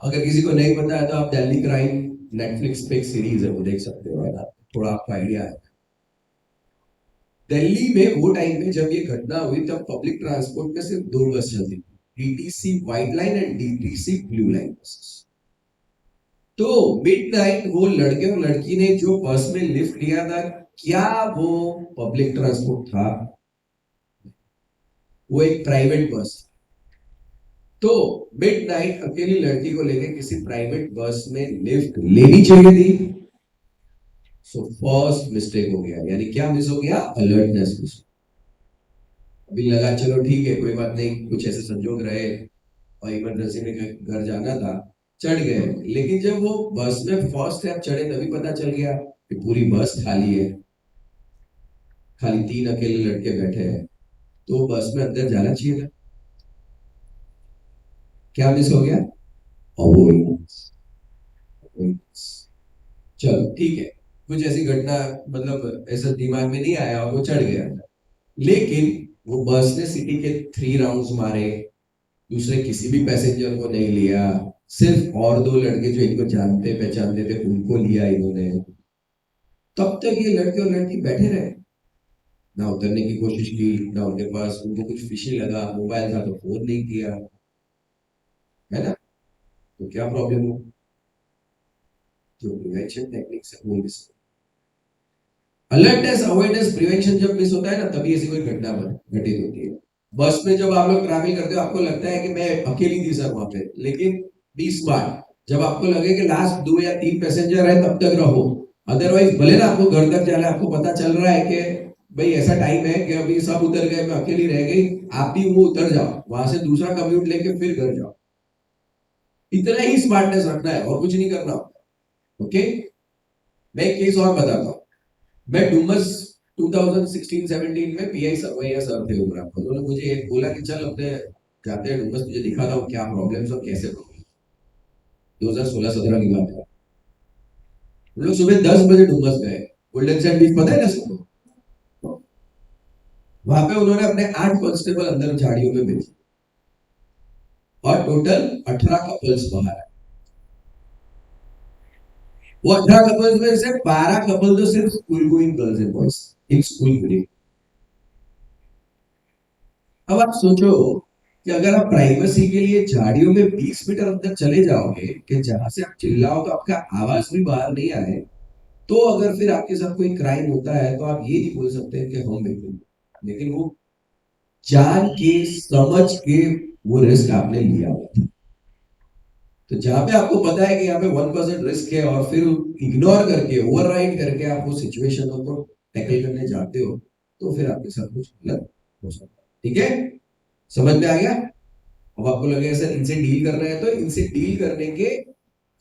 अगर किसी को नहीं पता है तो आप दिल्ली क्राइम नेटफ्लिक्स पे एक सीरीज है वो देख सकते हो, है ना, थोड़ा आपको आइडिया है। दिल्ली में वो टाइम में जब ये घटना हुई तब पब्लिक ट्रांसपोर्ट में सिर्फ 2 बस चलती थी, DTC white line and DTC blue line buses. तो मिडनाइट वो लड़के और लड़की ने जो बस में लिफ्ट लिया था, क्या वो पब्लिक ट्रांसपोर्ट था? वो एक प्राइवेट बस। तो मिडनाइट अकेली लड़की को लेके किसी प्राइवेट बस में लिफ्ट लेनी चाहिए थी। सो फर्स्ट मिस्टेक हो गया, यानी क्या मिस हो गया? Alertness miss. अभी लगा चलो ठीक है कोई बात नहीं, कुछ ऐसे संजोग रहे और इमरजेंसी में घर जाना था, चढ़ गए। लेकिन जब वो बस में फर्स्ट स्टेप चढ़े तभी पता चल गया कि पूरी बस खाली है, खाली 3 अकेले लड़के बैठे हैं। तो बस में अंदर जाना चाहिए था। क्या मिस हो गया? अवॉइडेंस। चलो ठीक है, कुछ ऐसी घटना मतलब ऐसा दिमाग में नहीं आया और वो चढ़ गया। लेकिन वो बस ने सिटी के 3 राउंड्स मारे, दूसरे किसी भी पैसेंजर को नहीं लिया, सिर्फ और 2 लड़के जो इनको जानते पहचानते थे उनको लिया इन्होंने। तब तक ये लड़के और लड़की बैठे रहे, ना उतरने की कोशिश की, ना उनके पास उनको कुछ फिशी लगा, मोबाइल था तो फोन नहीं किया, है ना। तो क्या प्रॉब्लम हो? जो प्रिवेंशन टेक्निक्स है वो मिस। अलर्टनेस, अवेयरनेस, प्रिवेंशन जब मिस होता है ना तभी ऐसी कोई घटना घटित होती है। बस में जब आप लोग ट्रैवल करते हो आपको लगता है कि मैं अकेली थी सर वहां पे, लेकिन 20 बार जब आपको लगे कि लास्ट 2 या 3 पैसेंजर है तब तक रहो। अदरवाइज भले ना आपको घर तक जाना है, आपको पता चल रहा है कि भाई ऐसा टाइम है कि अभी सब उतर गए, मैं अकेली रह गई, आप भी वो उतर जाओ, वहां से दूसरा कम्यूट लेके फिर घर जाओ। इतना ही स्मार्टनेस रखना है और कुछ नहीं करना। ओके, मैं एक केस और बताता हूँ। मैं डूमस 2016-17 में पीआई सरवैया सर थे उमरा, उन्होंने मुझे बोला कि चल अपने जाते हैं डूमस, तुझे दिखाता हूँ क्या प्रॉब्लम्स और कैसे प्रॉब्लम। 2016-17 की बात है। हम लोग सुबह 10 बजे डूमस गए, गोल्डन सैंड बीच पता है ना सबको। वहां पे उन्होंने अपने 8 कांस्टेबल अंदर झाड़ियों में भेजे और टोटल 18 कपल्स बाहर आए। वो 18 कपल्स में से 12 कपल तो सिर्फ school going girls and boys in school grade. अब आप सोचो कि अगर आप प्राइवेसी के लिए झाड़ियों में 20 मीटर अंदर चले जाओगे कि जहां से आप चिल्लाओ तो आपका आवाज भी बाहर नहीं आए, तो अगर फिर आपके साथ कोई क्राइम होता है तो आप ये नहीं बोल सकते कि हम बिल्कुल, लेकिन वो जान के समझ के वो रिस्क आपने लिया हुआ था। तो जहां पे आपको पता है कि यहाँ पे 1% रिस्क है और फिर इग्नोर करके ओवरराइड करके आप वो सिचुएशन को टैकल करने जाते हो तो फिर आपके साथ कुछ गलत हो सकता है। ठीक है, समझ में आ गया? अब आपको लगे सर इनसे डील कर रहे हैं, तो इनसे डील करने के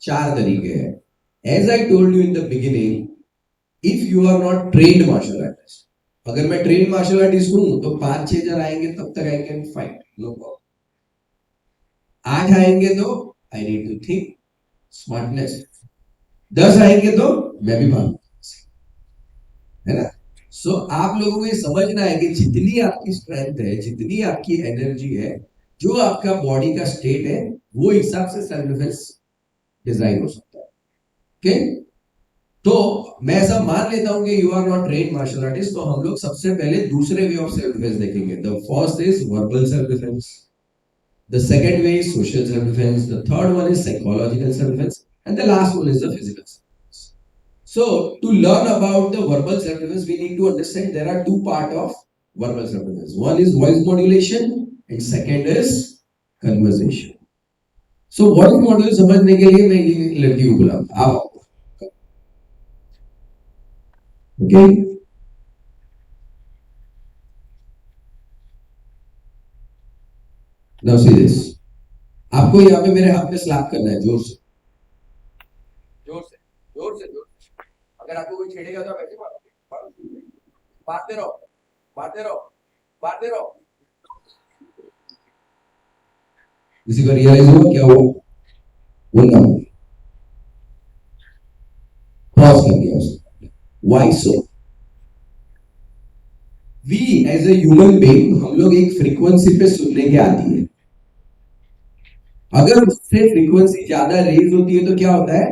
4 तरीके हैं। As I told you in the beginning, if you are not trained martial artist, अगर मैं ट्रेन मार्शल आर्टिस्ट हूं तो 5-6 जन आएंगे तब तक I can fight, no problem. 8 आएंगे तो I need to think smartness, 10 आएंगे तो मैं भी मानू, है ना। सो आप लोगों को ये समझना है कि जितनी आपकी स्ट्रेंथ है, जितनी आपकी एनर्जी है, जो आपका बॉडी का स्टेट है, वो हिसाब से सेल्फ डिफेंस डिजाइन हो सकता है। ओके, तो मैं ऐसा मान लेता हूं कि you are not train martial artist, तो हम लोग सबसे पहले दूसरे वे ऑफ सेल्फ डिफेंस देखेंगे। The first is verbal self defence, the second way is social self defence, the third one is psychological self defence, and the last one is the physical self-defense. So, to learn about the verbal self-defense, we need to understand there are two parts of verbal self-defense. One is voice modulation and second is conversation. So, voice modulation समझने के लिए मैं ये लड़की को बुलाऊंगा, आओ। Okay? Now see this. आपको यहाँ पे मेरे हाथ में स्लैप करना है, जोर से, जोर से, जोर से, जोर से। अगर आपको कोई छेड़ेगा तो आप ऐसे मारते रहो, मारते रहो, मारते रहो। किसी को रियलाइज हुआ क्या हुआ? बोलना, पॉज कर दिया उसने। Why so? We as a human being, हम लोग एक फ्रीक्वेंसी पे सुनने के आती है। अगर उससे फ्रीक्वेंसी ज्यादा रेज होती है तो क्या होता है?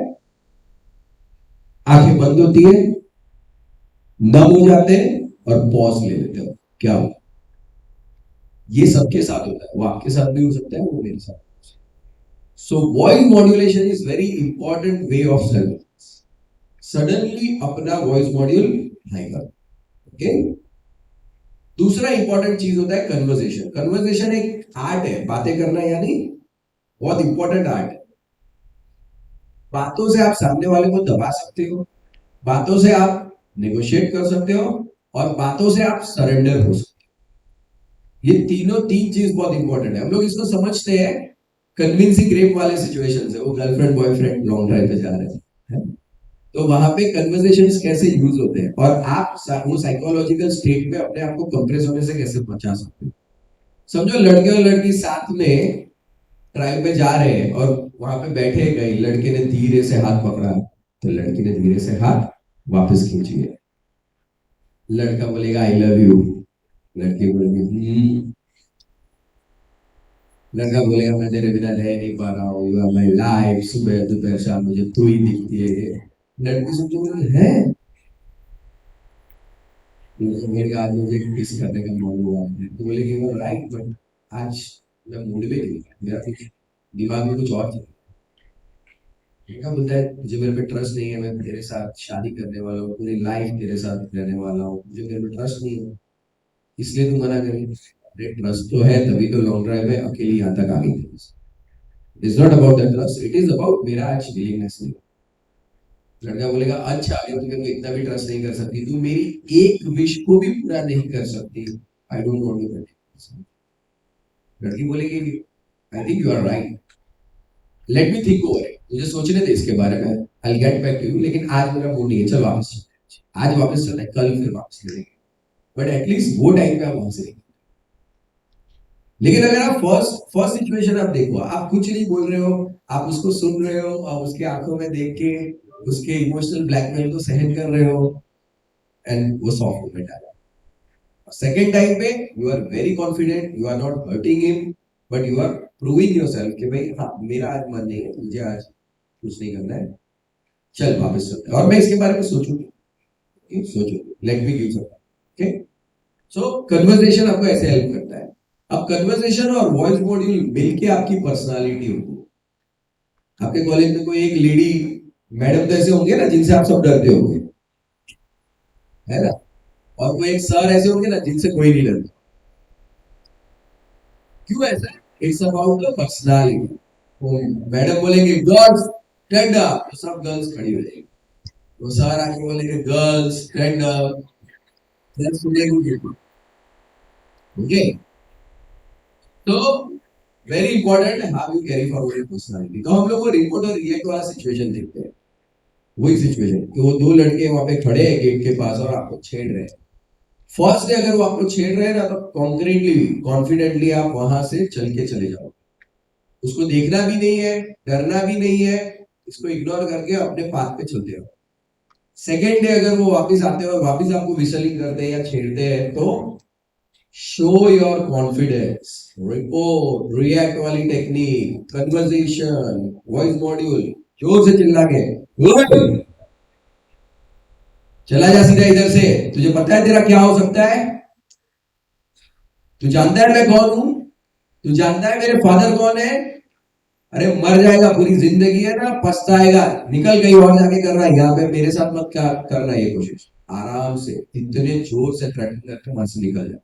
आंखें बंद होती है, नम हो जाते हैं और पॉज ले लेते हो। क्या हो? ये सबके साथ होता है, वो आपके साथ भी हो सकता है, वो मेरे साथ। So voice modulation is very important way of self. Suddenly अपना वॉइस मॉड्यूल हाई कर। ओके, दूसरा इंपॉर्टेंट चीज होता है कन्वर्सेशन। कन्वर्सेशन एक आर्ट है, बातें करना, यानी बहुत इंपॉर्टेंट आर्ट है। बातों से आप सामने वाले को दबा सकते हो, बातों से आप नेगोशिएट कर सकते हो, और बातों से आप सरेंडर हो सकते हो। ये तीन चीज बहुत इंपॉर्टेंट है। हम लोग इसको समझते हैं कन्विंसिंग रेप वाले सिचुएशन से, वो गर्लफ्रेंड बॉयफ्रेंड लॉन्ग ड्राइव पे जा रहे हैं, तो वहां पे कन्वर्सेशंस कैसे यूज होते हैं, और आप वो साइकोलॉजिकल स्टेट में अपने आप को कंप्रेस होने से कैसे बचा सकते हो। समझो लड़के और लड़की साथ में ड्राइव पे जा रहे हैं और वहां पे बैठे गए, लड़के ने धीरे से हाथ पकड़ा तो लड़की ने धीरे से हाथ वापस खींच लिया। लड़का बोलेगा आई लव यू, लड़की बोलेगी लड़का बोलेगा मैं तेरे बिना रह नहीं पा रहा हूँ, यू आर माय लाइफ, सुबह दोपहर शाम मुझे तू ही दिखती है। लड़की सोचेगी है मेरे आज मुझे किस करने का मन हुआ है, तो बोलेगी वो राइट, बट आज मैं मूड में नहीं, मेरा कुछ दिमाग में कुछ और चल क्या बोलता है, मुझे मेरे पे ट्रस्ट नहीं है, मैं तेरे साथ शादी करने वाला हूँ, पूरी लाइफ तेरे साथ रहने वाला हूँ, मुझे मेरे पे ट्रस्ट नहीं है, इसलिए तू मना करें। अरे ट्रस्ट तो है, तभी तो लॉन्ग ड्राइव में अकेली यहाँ तक आ गई। It's not about the trust, it is about मेरा आज विलिंगनेस नहीं। लड़का बोलेगा अच्छा अगर तू मेरे को इतना भी ट्रस्ट नहीं कर सकती, तू मेरी एक विश को भी पूरा नहीं कर सकती, I don't want to continue. लड़की बोलेगी I think you are right, let me think over it, मुझे सोचने दे इसके बारे में, I will get back to you, लेकिन आज मेरा मूड नहीं है, चल वापस चलते हैं, आज वापस चलते हैं, कल फिर वापस चलेंगे, बट एटलीस्ट वो टाइम पे आप वहां से। लेकिन अगर आप फर्स्ट सिचुएशन आप देखो, आप कुछ नहीं बोल रहे हो, आप उसको सुन रहे हो, और उसके आंखों में देख के उसके इमोशनल ब्लैकमेल को सहन कर रहे हो, एंड वो सॉफ्ट मोमेंट आ जाए। सेकेंड टाइम पे you are very confident, you are not hurting him, but you are proving yourself कि भाई हाँ मेरा आज मन नहीं है, मुझे आज कुछ नहीं करना है, चल वापस चलते हैं, और मैं इसके बारे में सोचूंगी, let me give some. Okay, so conversation आपको ऐसे हेल्प करता है। अब कन्वर्सेशन और वॉइस मॉड्यूल मिलके आपकी पर्सनालिटी होगी। आपके कॉलेज में कोई एक लेडी मैडम तो ऐसे होंगे ना जिनसे आप सब डरते होंगे, है ना, और कोई एक सर ऐसे होंगे ना जिनसे कोई नहीं डरता। क्यों ऐसा? It's about the personality. Madam बोलेंगे गर्ल्स स्टैंड अप, तो सब गर्ल्स खड़ी हो जाएंगी। वो सर आके बोलेंगे गर्ल्स स्टैंड अप, गर्ल्स सुनेंगे। ओके, तो वेरी इंपॉर्टेंट है how you carry forward your personality. तो हम लोग को रिपोर्ट और रिएक्ट वाला सिचुएशन देखते हैं, वही सिचुएशन कि वो दो लड़के वहां पे खड़े हैं गेट के पास और आपको छेड़ रहे हैं। फर्स्ट डे अगर वो आपको छेड़ रहे हैं ना, तो कॉन्क्रीटली कॉन्फिडेंटली आप वहां से चल के चले जाओ, उसको देखना भी नहीं है, डरना भी नहीं है, इसको इग्नोर करके अपने पाथ पे चलते हो। सेकेंड डे अगर वो वापस आते हैं और वापस आपको विसलिंग करते हैं या छेड़ते हैं, तो show your confidence, report, react वाली टेक्निक, कन्वर्सेशन, वॉइस मॉड्यूल, जोर से चिल्ला के, "ओए, चला जा सीधा इधर से, तुझे पता है तेरा क्या हो सकता है? तू जानता है मैं कौन हूं? तू जानता है मेरे फादर कौन है? अरे मर जाएगा, पूरी जिंदगी है ना, पछताएगा, निकल कहीं और जाके कर रहा है, यहाँ पे मेरे साथ मत क्या करना ये कोशिश। आराम से इतने जोर से थ्रेटन करके वहां से निकल जाए।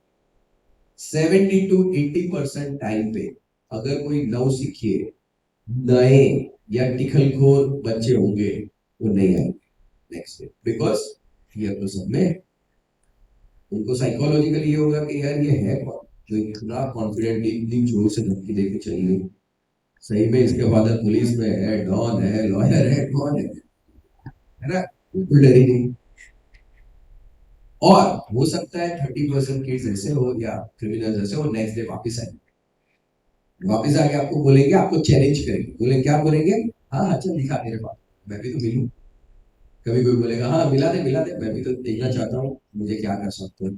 70 to 80% टाइम पे अगर कोई नव सीखिए, नए या टिखलखोर बच्चे होंगे, वो नहीं आएंगे नेक्स्ट डे, बिकॉज फियर तो सब में है। उनको साइकोलॉजिकली ये होगा कि यार ये है कौन जो इतना कॉन्फिडेंटली इतनी जोर से धमकी देके चल रही है। सही में इसके फादर पुलिस में है, डॉन है, लॉयर है, कौन है ना? बिल्कुल डरी नहीं। और हो सकता है 30% केस ऐसे हो या क्रिमिनल्स ऐसे हो, नेक्स्ट डे वापस आए, वापस आके आपको बोलेंगे, आपको चैलेंज करेंगे, बोलेंगे क्या बोलेंगे? हाँ चल दिखा मेरे पास, मैं भी तो मिलूं। कभी कोई बोलेगा हाँ मिला दे, मैं भी तो देखना चाहता हूँ मुझे क्या कर सकते हो।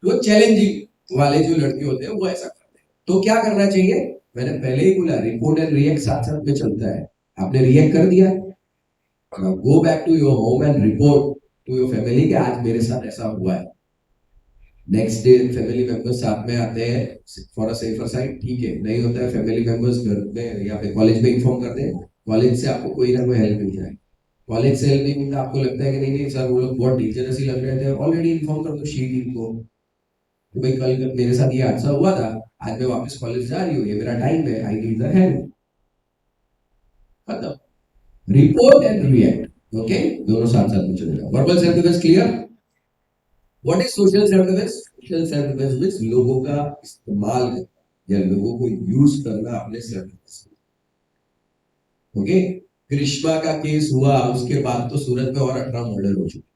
वो चैलेंजिंग वाले जो लड़के होते हैं वो ऐसा करते हैं। तो क्या करना चाहिए? मैंने पहले ही बोला, रिपोर्ट एंड रिएक्ट साथ साथ में चलता है। आपने रिएक्ट कर दिया, go back to your home and report to your family कि आज मेरे साथ ऐसा हुआ है। नेक्स्ट डे फैमिली मेंबर्स साथ में आते हैं फॉर अ सेफर साइड, ठीक है। नहीं होता है फैमिली मेंबर्स घर में या फिर कॉलेज में इन्फॉर्म करते हैं, कॉलेज से आपको कोई ना कोई हेल्प मिल जाए। कॉलेज से हेल्प नहीं मिलता, आपको लगता है कि नहीं नहीं सर वो लोग बहुत डेंजरस ही लग रहे थे, ऑलरेडी इन्फॉर्म कर दो शीट इनको कि भाई कल मेरे साथ ये हादसा हुआ था, आज मैं वापस कॉलेज जा रही हूँ, ये मेरा टाइम है, आई नीड द हेल्प। खत्म। रिपोर्ट एंड रिएक्ट, ओके, दोनों साथ साथ में चलेगा। Verbal self defence clear? What is social self defence? Social self defence means लोगों का इस्तेमाल या लोगों को यूज करना अपने सेल्फ डिफेंस। ओके, ग्रीष्मा का केस हुआ उसके बाद तो सूरत में और 18 मर्डर हो चुके,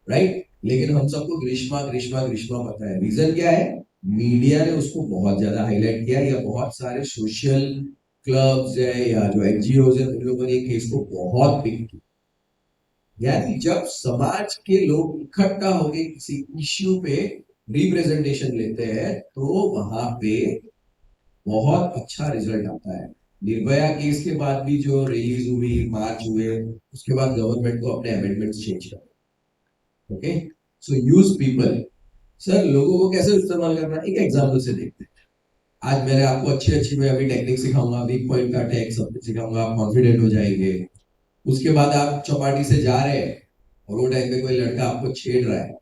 राइट? लेकिन हम सबको ग्रीष्मा ग्रीष्मा ग्रीष्मा पता है, रीजन क्या है? मीडिया ने उसको बहुत ज्यादा हाईलाइट किया, या बहुत सारे सोशल क्लब्स है या जो एनजीओ है उन लोगों ने केस को बहुत पिक किया। यानी जब समाज के लोग इकट्ठा होकर किसी इश्यू पे रिप्रेजेंटेशन लेते हैं तो वहां पे बहुत अच्छा रिजल्ट आता है। निर्भया केस के बाद भी जो रैलीज हुई, मार्च हुए, उसके बाद गवर्नमेंट को अपने अमेंडमेंट्स चेंज कर, ओके। सो यूज पीपल। सर लोगों को कैसे इस्तेमाल करना है, एक एग्जाम्पल से देखते हैं। आज मैंने आपको अच्छी अच्छी मैं अभी टेक्निक सिखाऊंगा, वीक पॉइंट का अटैक सब सिखाऊंगा, आप कॉन्फिडेंट हो जाएंगे। उसके बाद आप चौपाटी से जा रहे हैं और वो टाइम पे कोई लड़का आपको छेड़ रहा है,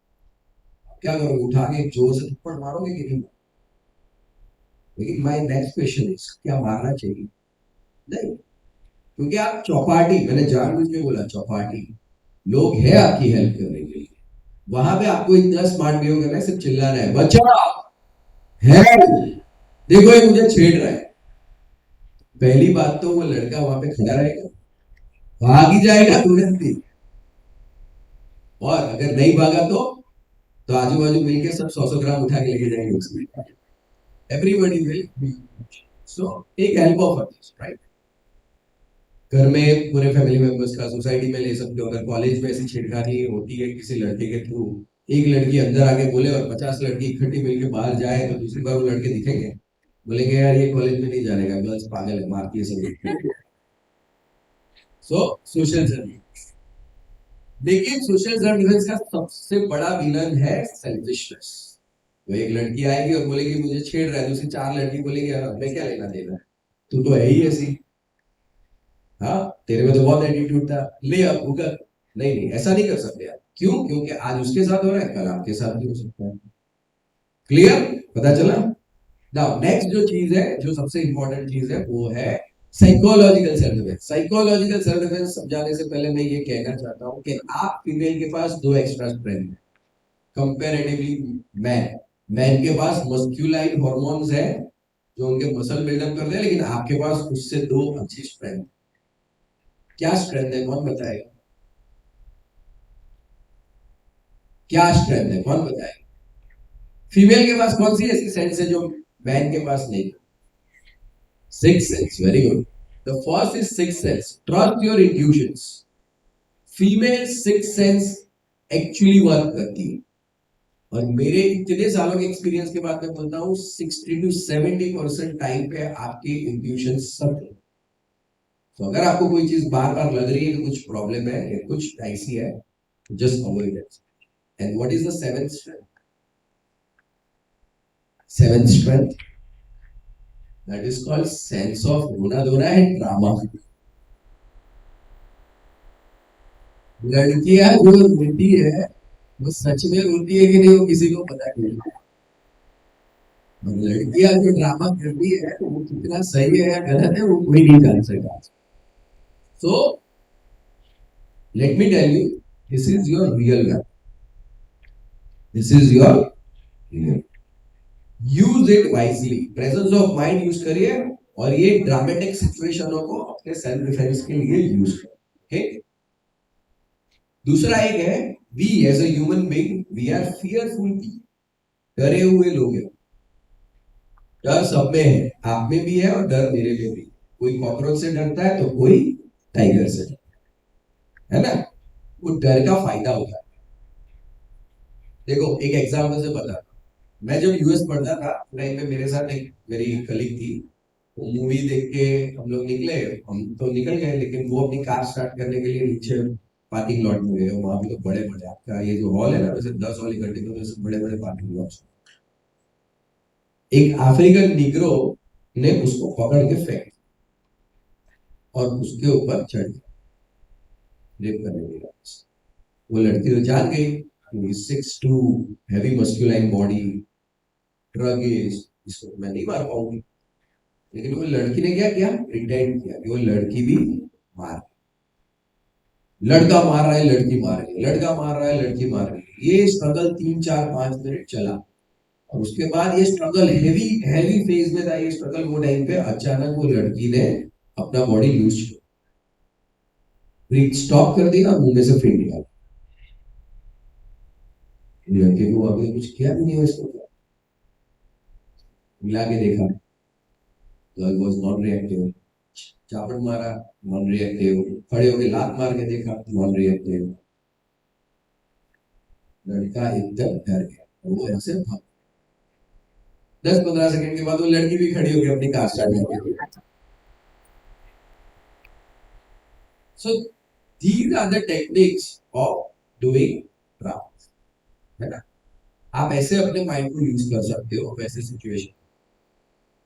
क्या करोगे? उठा के जोर से थप्पड़ मारोगे कि नहीं? लेकिन माय नेक्स्ट क्वेश्चन इज, क्या मारना चाहिए? नहीं, क्योंकि आप चौपाटी, मैंने जानबूझ के बोला चौपाटी, लोग है आपकी हेल्प करने के लिए, वहां पे आपको इतना स्मार्ट बिहेव करना है, सिर्फ चिल्लाना है बचाओ हेल्प, देखो ये मुझे छेड़ रहा है। पहली बात तो वो लड़का वहां पे खड़ा रहेगा, भाग ही जाएगा तुरंत ही। और अगर नहीं भागा तो आजू बाजू मिलके सब 100 ग्राम उठा के लेके जाएंगे उसमें। Everybody will so take help of others, right? घर में पूरे फैमिली मेंबर्स का, सोसाइटी में ले सकते हो। अगर कॉलेज में ऐसी छेड़खानी होती है किसी लड़के के थ्रू, एक लड़की अंदर आके बोले और 50 लड़की इकट्ठी मिलके बाहर जाए, तो दूसरी बार वो लड़के दिखेंगे, बोलेंगे यार ये कॉलेज में नहीं जाने का, गर्ल्स पागल है, मारती है सब। सो सोशल सर्विस। लेकिन सोशल सर्विस का सबसे बड़ा विलन है सेल्फिशनेस। वो एक लड़की आएगी और बोलेगी मुझे छेड़ रहा है, दूसरी 4 लड़की बोलेगी हमें क्या लेना देना है, तू तो है ही ऐसी, हाँ तेरे में तो बहुत एटीट्यूड था, ले अब भूकर। नहीं नहीं, ऐसा नहीं कर सकते आप। क्यों? क्योंकि आज उसके साथ हो रहा है, कल आपके साथ भी हो सकता है। क्लियर? पता चला? नाउ नेक्स्ट जो चीज है, जो सबसे इंपॉर्टेंट चीज है, वो है psychological self defence. Psychological self defence समझाने से पहले मैं ये कहना चाहता हूं कि आप फीमेल के पास 2 एक्स्ट्रा स्ट्रेंथ है कंपैरेटिवली मैन। मैन के पास मस्कुलाइन हॉर्मोन्स है जो उनके मसल बिल्डअप करते हैं, लेकिन आपके पास उससे 2 अच्छी स्ट्रेंथ। क्या स्ट्रेंथ है, कौन बताएगा? क्या स्ट्रेंथ है, कौन बताएगा? फीमेल के पास कौन सी ऐसी सेंस है जो मैन के पास नहीं? 6 sense, very good. The first is 6 sense, trust your intuitions. Female 6 sense actually work करती है, और मेरे इतने सालों के एक्सपीरियंस के बाद मैं बोलता हूँ 60 to 70% टाइम पे आपकी इंट्यूशन सब तो अगर आपको कोई चीज बार बार लग रही है कि कुछ प्रॉब्लम है या कुछ ऐसी है, just avoid it. And what is the seventh strength? Seventh strength that is called sense of रोना धोना एंड ड्रामा. लड़कियां जो रोती है वो सच में रोती है कि नहीं वो किसी को पता नहीं. और लड़कियां जो ड्रामा करती है वो कितना सही है या गलत है वो कोई नहीं जान सकता. So let me tell you, this is your real weapon. This is your real. Use it wisely. Presence of mind use करिए और ये ड्रामेटिक सिचुएशनों को अपने सेल्फ डिफेंस के लिए यूज करिए. okay? दूसरा एक है, we as a human being we are fearful people. डरे हुए लोग हैं. डर सब में है, आप में भी है और डर मेरे में भी. कोई कॉकरोच से डरता है तो कोई टाइगर से डरता है ना. वो डर का फायदा होता है. देखो एक एग्जाम्पल से बता. मैं जब यूएस पढ़ता था टाइम पे मेरे साथ एक मेरी कलीग थी. वो मूवी देख के हम लोग निकले. हम तो निकल गए लेकिन वो अपनी कार स्टार्ट करने के लिए नीचे पार्किंग लॉट में गए. वहां भी तो बड़े बड़े आपका ये जो हॉल है ना वैसे 10 हॉल इकट्ठे तो वैसे बड़े बड़े पार्किंग लॉट. एक अफ्रीकन निग्रो ने उसको पकड़ के फेंक और उसके ऊपर चढ़ गया रेप करने के लिए. वो लड़की तो जान गई 6'2", heavy masculine body, drug age, इसको मैं नहीं मार पाऊंगी. लेकिन वो लड़की ने क्या किया, प्रिटेंड किया कि वो लड़की भी मार. लड़का मार रहा है लड़की मार रही है, लड़का मार रहा है लड़की मार रही है. ये स्ट्रगल 3 4 5 मिनट चला और उसके बाद ये स्ट्रगल हेवी हेवी फेज में था. ये स्ट्रगल वो टाइम पे अचानक वो लड़की ने अपना बॉडी लूज किया, ब्रीथ स्टॉप कर दिया, मुंह में से फेंक निकाला. लड़के को अभी कुछ किया भी नहीं हो इसको. मिला के देखा, गर्ल वाज नॉन रिएक्टिव. चापड़ मारा, नॉन रिएक्टिव. खड़े होके लात मार के देखा, नॉन रिएक्टिव. लड़का एकदम डर गया. वो ऐसे भाग. 10 15 सेकंड के बाद वो लड़की भी खड़ी होगी अपनी कार स्टार्ट करके. So these are the techniques of doing drama. है ना. आप ऐसे अपने माइंड को यूज कर सकते हो वैसे सिचुएशन.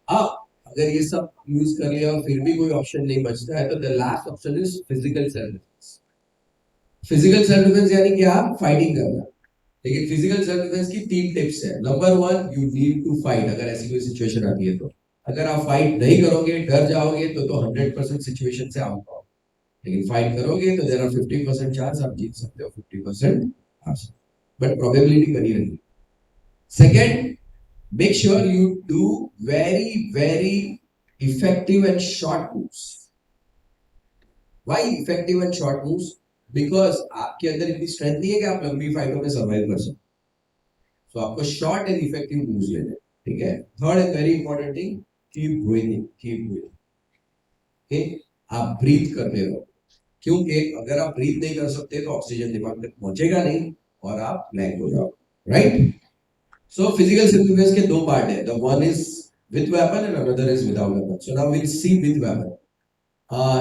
अब अगर ये सब यूज कर लिया और फिर भी कोई ऑप्शन नहीं बचता है तो the last option is physical self defence. Physical self defence यानी कि आप फाइटिंग करना. लेकिन फिजिकल सेल्फ डिफेंस की 3 टिप्स है. Number 1, you need to fight. अगर ऐसी कोई सिचुएशन आती है तो अगर आप फाइट नहीं करोगे, डर जाओगे तो 100% सिचुएशन से आउट हो. लेकिन फाइट करोगे तो देयर आर 50% चांस आप जीत सकते हो, 50% हार सकते हो, बट प्रोबेबिलिटी बनी रहेगी. Second, make sure you do very effective and short moves. Why effective and short moves? Because आपके अंदर इतनी स्ट्रेंथ नहीं है कि आप लंबी फाइटों में सर्वाइव कर सकते. तो आपको शॉर्ट एंड इफेक्टिव मूव्स लेने. ठीक है. Third and very important thing, keep breathing. Okay. आप ब्रीथ करते रहो, क्योंकि अगर आप ब्रीथ नहीं कर सकते तो ऑक्सीजन दिमाग तक पहुंचेगा नहीं और आप ब्लैंक हो जाओगे. राइट. So physical self-defense के 2 पार्ट है. The one is with weapon and another is without weapon. So now we'll see with weapon.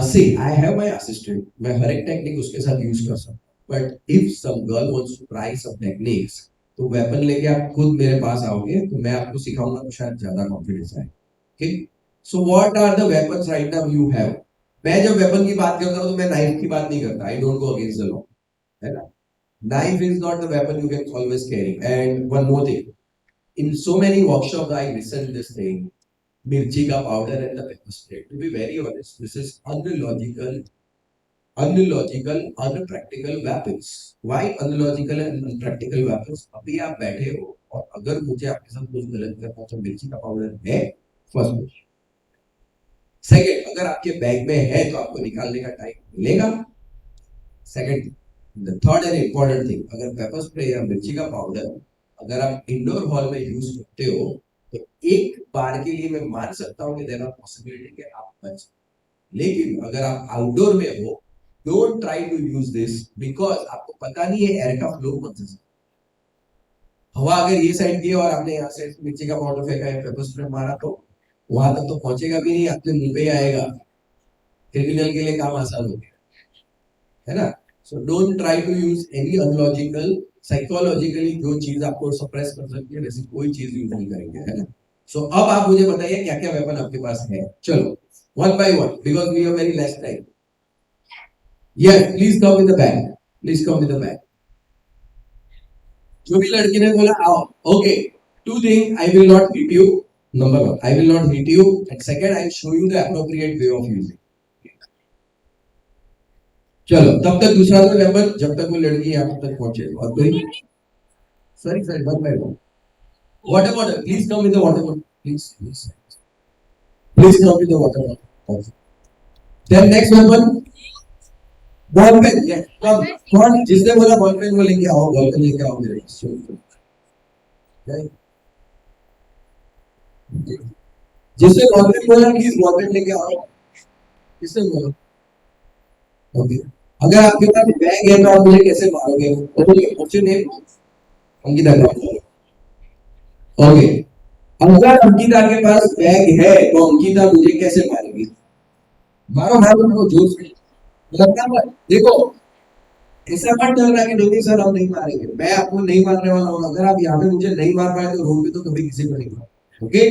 See, I have my assistant. मैं हर एक टेक्निक उसके साथ यूज कर सकता हूँ. But if some girl wants to try some techniques, तो weapon लेके आप खुद मेरे पास आओगे तो मैं आपको सिखाऊंगा तो शायद ज्यादा कॉन्फिडेंस आए. Okay? So what are the weapons right now you have? मैं जब वेपन की बात करता हूँ तो मैं नाइफ की बात नहीं करता. I don't go against the law. है ना. Knife is not the weapon you can always carry. And one more thing. In so many workshops, I listen this thing, mirchi ka powder and the pepper spray. To be very honest, this is unlogical, unpractical weapons. Why unlogical and unpractical weapons? अभी आप बैठे हो और अगर मुझे आपके साथ कुछ गलत करना तो मिर्ची का पाउडर है फर्स्ट क्वेश्चन. सेकंड, अगर आपके बैग में है तो आपको निकालने का टाइम मिलेगा. Second, the third and important thing, अगर पेपर स्प्रे या मिर्ची का पाउडर अगर आप इंडोर हॉल में यूज करते हो तो एक बार के लिए मैं मान सकता हूं कि देयर आर पॉसिबिलिटी कि आप बच. लेकिन अगर आप आउटडोर में हो, don't try to use this because आपको पता नहीं है एयर का फ्लो कौन सा. हवा अगर ये साइड की और आपने यहाँ से मिर्ची का पाउडर फेंका है, पेपर स्प्रे मारा तो वहां तक तो पहुंचेगा भी नहीं, आपके मुंह पे आएगा. क्रिमिनल के लिए काम आसान हो गया है ना. So don't try to use any unlogical, psychologically जो चीज आपको सप्रेस कर सकती है वैसी कोई चीज यूज नहीं करेंगे, है ना. सो अब आप मुझे बताइए क्या क्या वेपन आपके पास है. चलो one by one because we have very less time. Yes please come in the back, please come in the back. जो भी लड़की ने बोला आओ. Okay, two thing I will not hit you. Number one, I will not hit you, and second I show you the appropriate way of using. चलो तब तक दूसरा तो वेपन, जब तक वो लड़की यहाँ तक पहुंचे. और कोई sorry sorry one by one. Water bottle, please come with the water bottle, please please come with the water bottle. Then next weapon ball pen. Yes come, कौन जिसने बोला बॉल पेन वो लेके आओ, बॉल पेन लेके आओ मेरे पास. जिसने बॉल पेन बोला प्लीज बॉल पेन लेके आओ. किसने बोला? ओके, अगर आपके पास बैग है तो आप मुझे कैसे मारोगे? Okay, what's your name? Ankita. Okay, अगर अंकिता के पास बैग है तो अंकिता मुझे कैसे मारेगी? मारो मारो मारो जोर से, लगता मत. देखो ऐसा मत डरना कि नहीं सर हम नहीं मारेंगे. मैं आपको नहीं मारने वाला हूँ. अगर आप यहाँ पे मुझे नहीं मार पाए तो रोड पे तो कभी किसी को नहीं मार. ओके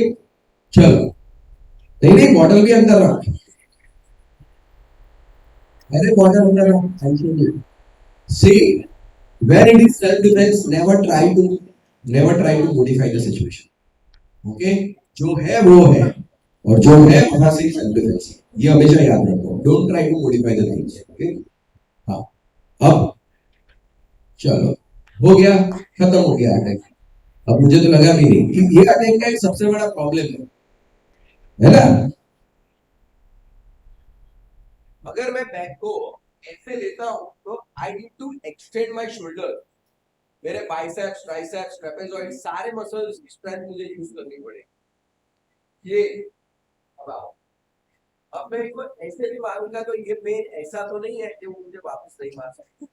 चलो. नहीं नहीं बॉटल भी अंदर रख. अरे बॉटल अंदर रख. Thank you. See, where it is self-defense, never try to modify the situation. Okay? जो है वो है, और जो है वहां से सेल्फ डिफेंस. ये हमेशा याद रखो. Don't try to modify the things. Okay? हाँ. अब चलो हो गया, खत्म हो गया अटैक. अब मुझे तो लगा भी नहीं कि ये अटैक का एक सबसे बड़ा प्रॉब्लम है ना. अगर मैं बैग को ऐसे लेता हूं तो I need to extend my shoulder. मेरे बाइसेप्स, ट्राइसेप्स, ट्रेपेजॉइड सारे मसल्स की स्ट्रेंथ मुझे यूज करनी पड़ेगी. ये अब मैं इसको ऐसे भी मारूंगा तो ये पेन ऐसा तो नहीं है कि वो मुझे वापस नहीं मार सकता.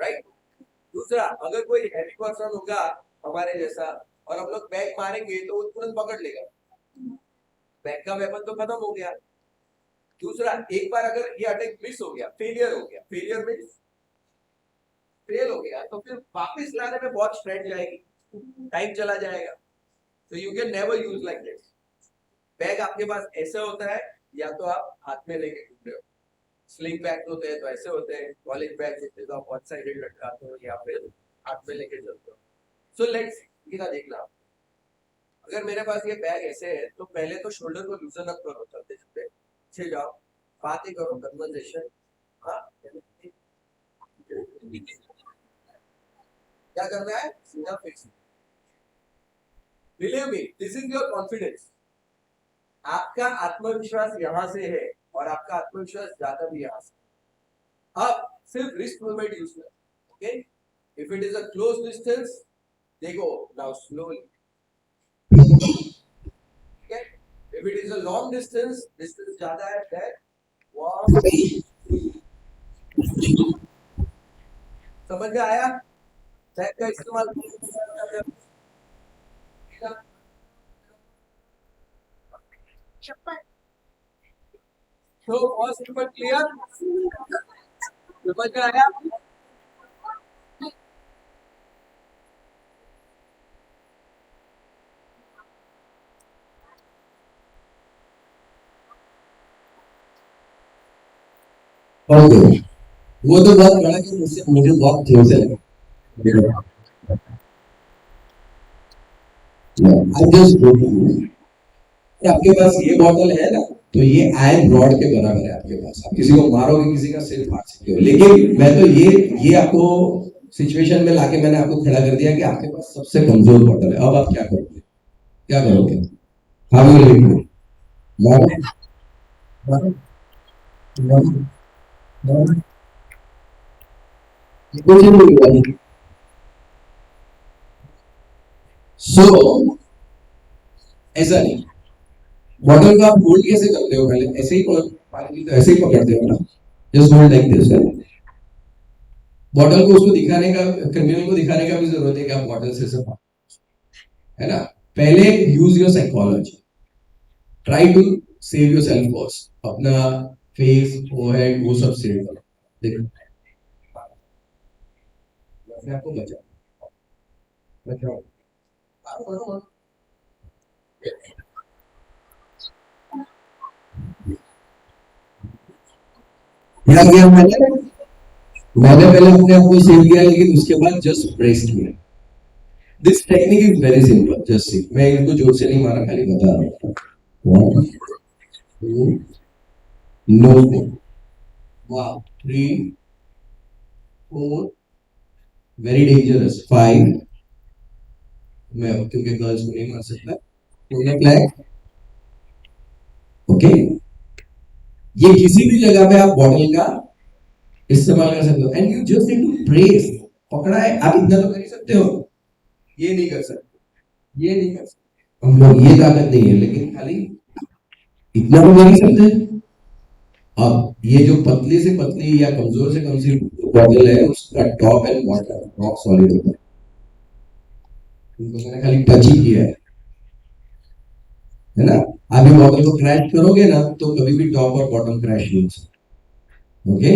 राइट. दूसरा, अगर कोई हैवी पर्सन होगा हमारे जैसा और हम लोग बैग मारेंगे तो वो तुरंत पकड़ लेगा. बैग का वेपन तो खत्म हो गया. दूसरा, एक बार अगर ये अटैक मिस हो गया, फेलियर हो गया, फेलियर मींस फेल हो गया, तो फिर वापस लाने में बहुत स्ट्रेंथ जाएगी, टाइम चला जाएगा. तो you can never use like this. Bag आपके पास ऐसे होता है, या तो आप हाथ में लेके घूम रहे हो. स्लिंग बैग होते हैं तो ऐसे होते हैं. कॉलेज बैग होते हैं तो आप वन साइडेड लटकाते हो या फिर हाथ में लेके चलते हो. सो लेट्स देखना. अगर मेरे पास ये बैग ऐसे है तो पहले तो शोल्डर को लूजन अप करो. चलते चलते छे जाओ, बातें करो, कन्वर्सेशन. हाँ क्या करना है? सीधा fix. Believe me, this is your confidence. आपका आत्मविश्वास यहाँ से है और आपका आत्मविश्वास ज्यादा भी यहाँ से. अब सिर्फ रिस्ट मूवमेंट यूज करो. Okay, if it is a close distance देखो, now slowly. Okay, if it is a long distance ज्यादा है, दैट समझ में आया? बैग का इस्तेमाल तो बहुत सिंपल, क्लियर. समझ में आया? ओके, वो तो बहुत बड़ा कि मुझे बहुत जोर से लगा. आपके पास ये बॉटल है ना, तो ये आयरन रॉड के बराबर है आपके पास. आप किसी को मारोगे, किसी का सिर फाड़ सकते हो. लेकिन मैं तो ये आपको सिचुएशन में लाके मैंने आपको खड़ा कर दिया कि आपके पास सबसे कमजोर बॉटल है. अब आप क्या करोगे? क्या करोगे? हाँ बोलो. सो ऐसा नहीं. बॉटल का आप होल्ड कैसे करते हो? पहले ऐसे ही ऐसे ही पकड़ते हो ना. Just hold like this. Bottle को उसको दिखाने का, क्रिमिनल को दिखाने का भी जरूरत है कि आप बॉटल से सब, है ना. पहले use your psychology. Try to save your self first. अपना फेस, फोरहेड, वो सब सेव करो। देखो मैं आपको बचाओ। क्या किया मैंने पहले अपने आप को सेव किया, लेकिन उसके बाद जस्ट प्रेस किया। This technique is very simple, just see. मैं इनको जोर से नहीं मारा, खाली बता रहा हूँ। 1 2 नो, 3 4, वेरी डेंजरस, 5, मैं क्योंकि गर्ल्स को नहीं मार सकता, ओके। ये किसी भी जगह पे आप बॉटल का इस्तेमाल कर सकते हो, and you just need to press. पकड़ा है, आप इतना तो कर ही सकते हो, ये नहीं कर सकते, ये नहीं कर सकते हम लोग, ये ताकत नहीं है, लेकिन खाली इतना तो कर ही सकते हैं। अब ये जो पतली से पतली या कमजोर से कमजोर बॉटल है, उसका top and bottom rock solid होता है। इनको मैंने खाली टच ही किया है ना। आप ये बॉटल को क्रैश करोगे ना, तो कभी भी टॉप और बॉटम क्रैश नहीं हो सकता। Okay,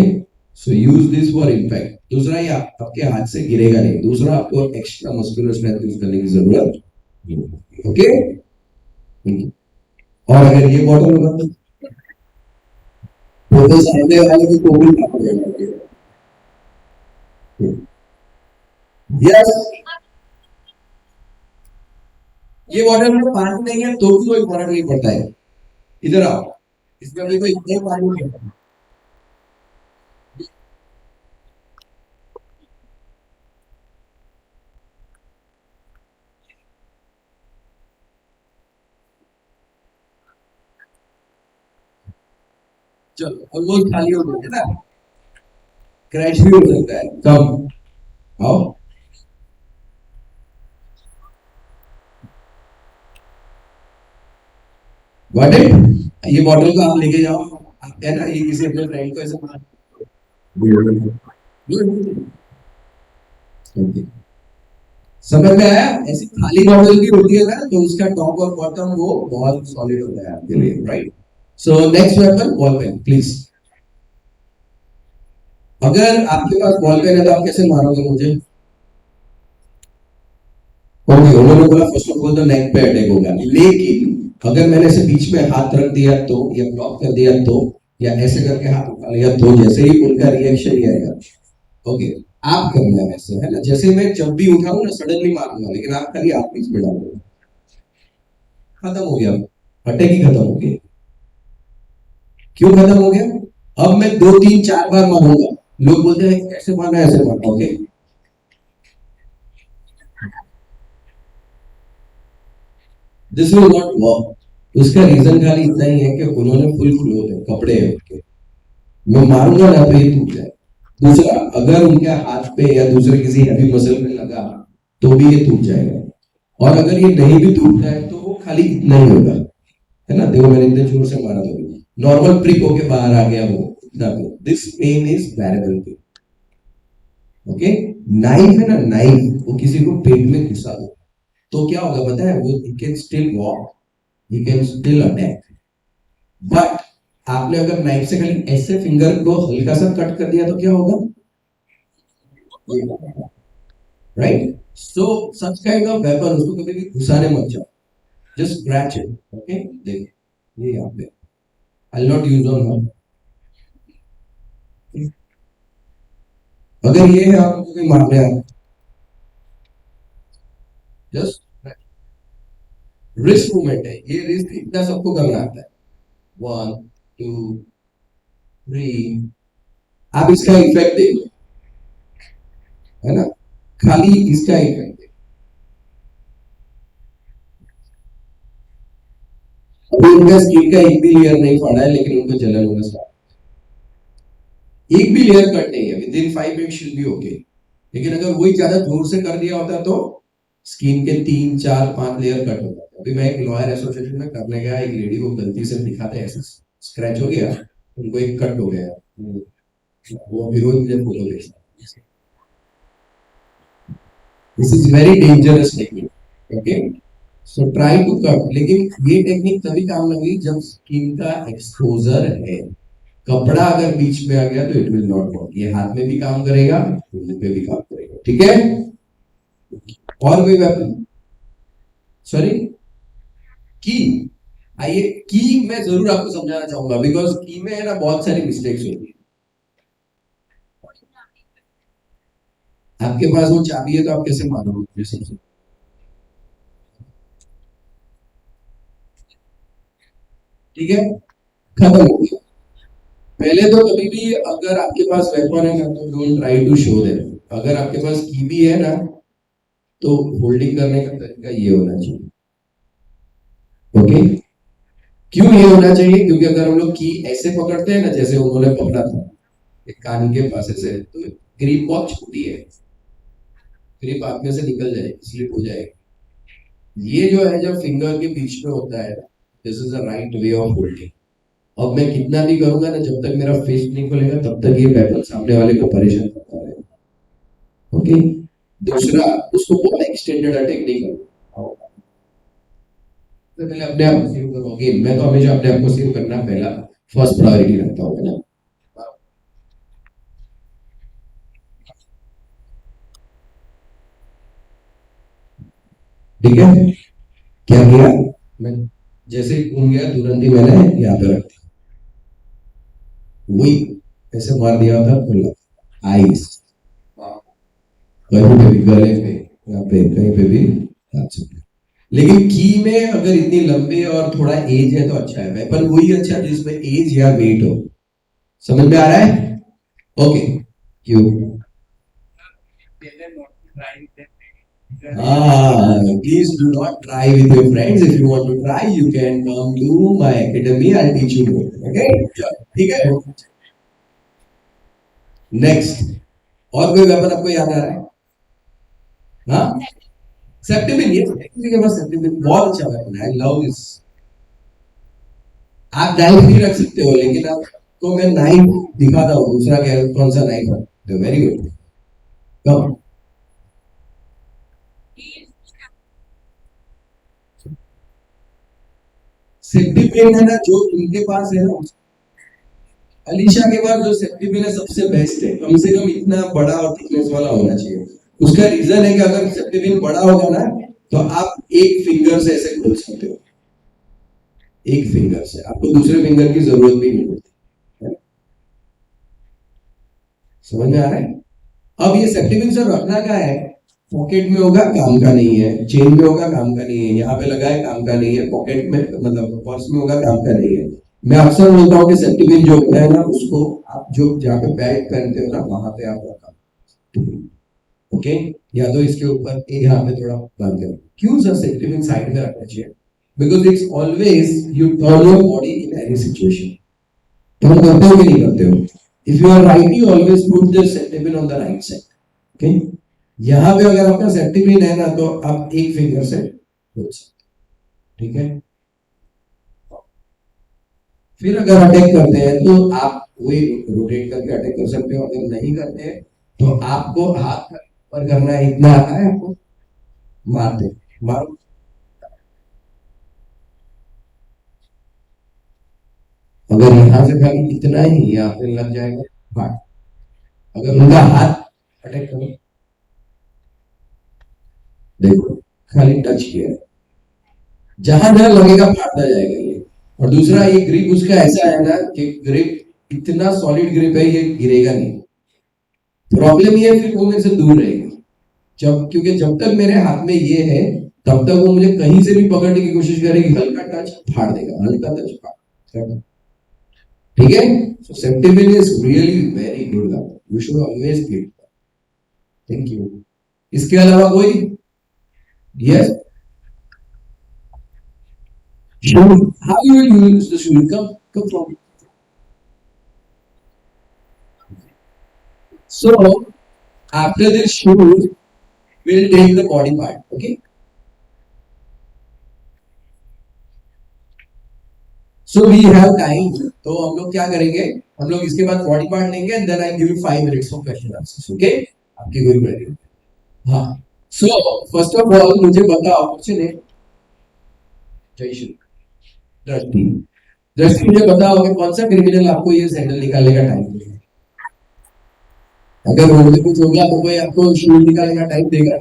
so use this for impact. दूसरा, ये आपके हाथ से गिरेगा नहीं। दूसरा, आपको एक्स्ट्रा मस्कुलर स्ट्रेंथ यूज करने की जरूरत नहीं। ओके, और अगर ये बॉटल होगा तो सामने वाले की कोई यस, ये बॉटल में पानी नहीं है तो भी कोई फर्क नहीं पड़ता है। इधर आओ, इसमें अभी कोई इतना पानी नहीं है। चलो, ऑलमोस्ट खाली हो गया है ना, क्रैश भी हो सकता है। कम आओ, गॉट इट। ये बॉटल को आप लेके जाओ, है ना, ये किसी अपने फ्रेंड को ऐसे मार। समझ में आया? ऐसी खाली बॉटल भी होती है ना, तो उसका टॉप और बॉटम वो बहुत सॉलिड होता है आपके लिए, right. So next weapon, ball pen, please. अगर आपके पास बॉल पेन है तो आप कैसे मारोगे मुझे? ओके, उन्होंने बोला फर्स्ट ऑफ ऑल तो नेक पे अटैक होगा, लेकिन अगर मैंने ऐसे बीच में हाथ रख दिया तो, या ब्लॉक कर दिया तो, या ऐसे करके हाथ उठा लिया तो, जैसे ही उनका रिएक्शन ही आएगा। ओके, आप करना है वैसे, है ना। जैसे मैं जब भी उठाऊं ना, सडनली मारूंगा, लेकिन आप खाली हाथ बीच में डालोगे, खत्म हो गया, अटैक ही खत्म हो गया। क्यों खत्म हो गया? अब मैं 2 3 4 बार मारूंगा, लोग बोलते हैं ऐसे मारना, ऐसे मारना। Okay, this will not work. उसका रीजन खाली इतना ही है कि उन्होंने फुल क्लोथ है, कपड़े हैं उनके, मैं मारूंगा ना तो ये टूट जाए। दूसरा, अगर उनके हाथ पे या दूसरे किसी हैवी मसल पे लगा तो भी ये टूट जाएगा, और अगर ये नहीं भी टूटता है तो वो खाली इतना ही होगा, है ना। देखो मैंने इतने जोर से मारा, तो नॉर्मल प्रिक होके बाहर आ गया वो, इतना। This pen is bearable pain. Okay, knife है ना, नाइफ वो किसी को पेट में घुसा दो तो क्या होगा पता है? वो he can still walk, he can still attack. But आपने अगर नाइफ से खाली ऐसे फिंगर को हल्का सा कट कर दिया तो क्या होगा? Right. So such kind of weapon, उसको कभी भी घुसाने मत जाओ, जस्ट स्क्रैच इट। ओके, देखिए ये यहाँ पे, आई will not use on her. अगर ये है आपको कोई मारने आया, जस्ट रिस्ट मूवमेंट है ये, रिस्ट इतना सबको करना आता है। 1 2 3, आप इसका इफेक्ट देखो, है ना, खाली इसका इफेक्ट देखो। अभी उनका स्किन का एक भी लेयर नहीं फाड़ा है, लेकिन उनको जलन होना स्टार्ट, एक भी लेयर कट नहीं है, with in 5 minute should be okay. लेकिन अगर वही ज्यादा जोर से कर दिया होता तो स्किन के 3 4 5 लेयर कट होता। अभी मैं एक लॉयर एसोसिएशन में करने गया, एक लेडी को गलती से दिखाते ऐसे स्क्रैच हो गया, उनको एक कट हो गया, वो अभी रोज मुझे फोटो भेजता। This is very dangerous technique. Okay, so try to cut, लेकिन ये टेक्निक तभी काम लगी जब स्किन का एक्सपोजर है। कपड़ा अगर बीच में आ गया तो इट विल नॉट वर्क। ये हाथ में भी काम करेगा, मुंह पे भी काम करेगा, ठीक है। और कोई वेपन? सॉरी, की। आइए, की मैं जरूर आपको समझाना चाहूंगा, बिकॉज की में है ना बहुत सारी मिस्टेक्स होती है। आपके पास वो चाबी है तो आप कैसे मानोगे? सबसे ठीक है, खत्म हो गया। पहले तो कभी भी अगर आपके पास वेपन है ना तो don't try to show them. अगर आपके पास की भी है ना तो होल्डिंग करने का तरीका ये होना चाहिए, ओके। क्यों ये होना चाहिए? क्योंकि अगर हम लोग की ऐसे पकड़ते हैं ना जैसे उन्होंने पकड़ा था, एक कान के पास ऐसे, तो ग्रिप बहुत छोटी है, ग्रिप आप में से निकल जाएगी, स्लिप हो जाएगी। ये जो है जब फिंगर के बीच में होता है, this is the right way of holding. अब मैं कितना भी करूंगा ना, जब तक मेरा फिस्ट नहीं खुलेगा तब तक ये वेपन सामने वाले को परेशान करता रहेगा, ओके। दूसरा, उसको बहुत एक्सटेंडेड अटैक नहीं करना। तो पहले अपने आप को सेव करोगे। मैं तो हमेशा अपने आप को सेव करना पहला फर्स्ट प्रायोरिटी रखता हूँ, है ना। ठीक है, क्या किया मैं? जैसे ही घूम गया तुरंत ही मैंने यहाँ पे रख दिया, वही ऐसे मार दिया था, खुला आइस, कहीं पे भी गले पे, यहाँ पे कहीं पे भी हाथ से। लेकिन की में अगर इतनी लंबे और थोड़ा एज है तो अच्छा है, वेपन वही अच्छा है जिसमें एज या वेट हो। समझ में आ रहा है? ओके, क्यों? Tell them not to try with them. Please do not try with your friends. If you want to try, you can come to my academy. I'll teach you more. Okay? ठीक है? Next, और कोई weapon आपको याद आ रहा है? हाँ, सेप्टिबिन। ये किसी के पास सेप्टिबिन बहुत अच्छा वेपन है, आई लव दिस। आप नाइफ भी रख सकते हो, लेकिन आपको मैं नाइफ दिखाता हूँ, दूसरा क्या कौन सा नाइफ है। वेरी गुड, कम। सेप्टिबिन है ना जो इनके पास है ना, अलीशा के पास जो सेप्टिबिन है सबसे बेस्ट है, कम से कम इतना बड़ा और थिकनेस वाला होना चाहिए। उसका रीजन है कि अगर सेप्टिबिन बड़ा होगा ना तो आप एक फिंगर से ऐसे खोल सकते हो, एक फिंगर से, आपको दूसरे फिंगर की जरूरत भी नहीं होती। समझ में आ रहा है? अब ये सेप्टिबिन सर रखना क्या है? पॉकेट में होगा काम का नहीं है, चेन में होगा काम का नहीं है, यहाँ पे लगा है काम का नहीं है, पॉकेट में मतलब पर्स में होगा काम का नहीं है। मैं अक्सर बोलता हूँ कि सेप्टिबिन जो होता है ना उसको आप जो जहाँ पे बैग पहनते हो ना वहां पे आप रखा, ओके। या तो इसके ऊपर यहाँ पे थोड़ा बांध कर। क्यों सर सेप्टिबिन साइड में रखना चाहिए? Because it's always you turn your body in any situation. तुम करते हो कि नहीं करते हो? If you are right you always put the safety pin on the right side, okay. यहां पे अगर आपका सेप्टिबिन है ना तो आप एक फिंगर से खोल सकते, ठीक है। फिर अगर अटैक करते हैं तो आप वही रोटेट करके अटैक कर सकते हो। अगर नहीं करते हैं तो आपको हाथ पर करना है, इतना आता है आपको, मार दे, मारो। अगर यहां से खाली इतना ही यहाँ पे लग जाएगा, मार। अगर उनका हाथ अटैक करो, देखो खाली टच किया, जहां जहां लगेगा फाटता जाएगा ये। और दूसरा, ये ग्रिप उसका ऐसा है ना कि ग्रिप इतना सॉलिड ग्रिप है, ये गिरेगा नहीं। प्रॉब्लम ये है फिर वो मेरे से दूर रहेगी, जब क्योंकि जब तक मेरे हाथ में ये है तब तक वो मुझे कहीं से भी पकड़ने की कोशिश करेगी, हल्का टच फाड़ देगा, हल्का टच फाड़ देगा, ठीक है। So safety pin is really very good, you should always keep. Thank you. इसके अलावा कोई? Yes, shoe. How you will use the shoe? Come from. So after this shoes, we'll take the body part. Okay. So we have time. तो हम लोग क्या करेंगे? हम लोग इसके बाद बॉडी पार्ट लेंगे and then I give you 5 minutes for question answers. Okay? आपकी कोई क्वेरी? हाँ. So first of all मुझे बताओ, क्वेश्चन है जय श्री दृष्टि जैसे मुझे बताओ कि कौन सा क्रिमिनल आपको ये सैंडल निकालने का टाइम देगा? अगर रोड पे कुछ हो गया तो कोई आपको शूज निकालने का टाइम देगा?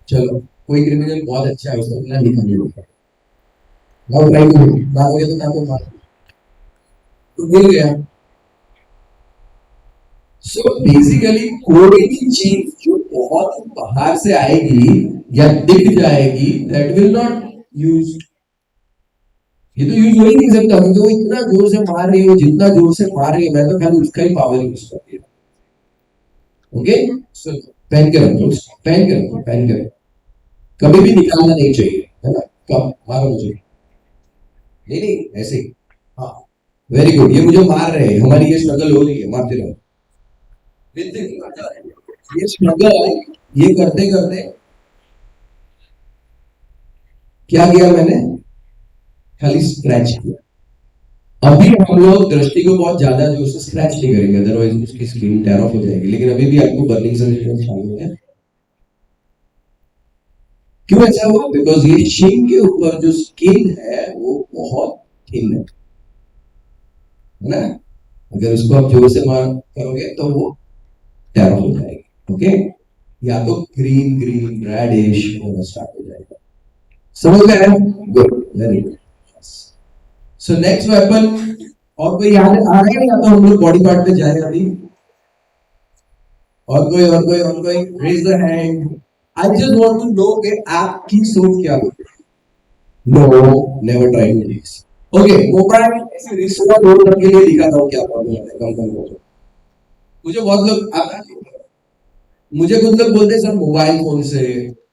चलो, कोई क्रिमिनल बहुत अच्छा है, उसको बिना निकालने देगा, ना ट्राई करो, मारोगे तो ना तो मारो, तो मिल गया। सो बेसिकली कोई भी चीज जो बहुत बाहर से आएगी या दिख जाएगी, दैट विल नॉट यूज, ये तो यूज हो ही नहीं सकता, क्योंकि वो इतना जोर से मार रही हो, जितना जोर से मार रही है, मैं तो खाली उसका ही पावर यूज करती हूँ। ओके, सो पहन के रखो, पहन के रखो, पहन के रखो, कभी भी निकालना नहीं चाहिए, है ना? कब मारो मुझे, नहीं नहीं ऐसे ही, हाँ, वेरी गुड, ये मुझे मार रहे हैं, हमारी ये स्ट्रगल हो रही है, मारते रहो। ये स्ट्रगल, ये करते करते क्या किया मैंने, खाली स्क्रैच किया। अभी हम लोग दृष्टि को बहुत ज्यादा जो उससे स्क्रैच नहीं करेंगे, अदरवाइज उसकी स्किन टेयर ऑफ हो जाएगी, लेकिन अभी भी आपको बर्निंग सेंसेशन चालू है। क्यों ऐसा हुआ? बिकॉज ये शिंग के ऊपर जो स्किन है वो बहुत थिन है ना? अगर उसको आप जोर से मार करोगे तो वो टेयर ऑफ हो जाएगी। ओके, या तो ग्रीन ग्रीन रेडिश होना स्टार्ट हो जाएगा। समझ में आया? Good, very good. सो नेक्स्ट वेपन, और कोई याद आ रहा है, या तो हम लोग बॉडी पार्ट पे जाए अभी? और कोई, और कोई, और कोई, raise the hand. I just want to know कि आपकी सोच क्या होती है। No, never try to this. Okay, mobile ऐसे रिश्तेदार लोग के लिए दिखाता हूँ क्या प्रॉब्लम है, कम कम करो। मुझे बहुत लोग मुझे कुछ लोग बोलते हैं सर मोबाइल फोन से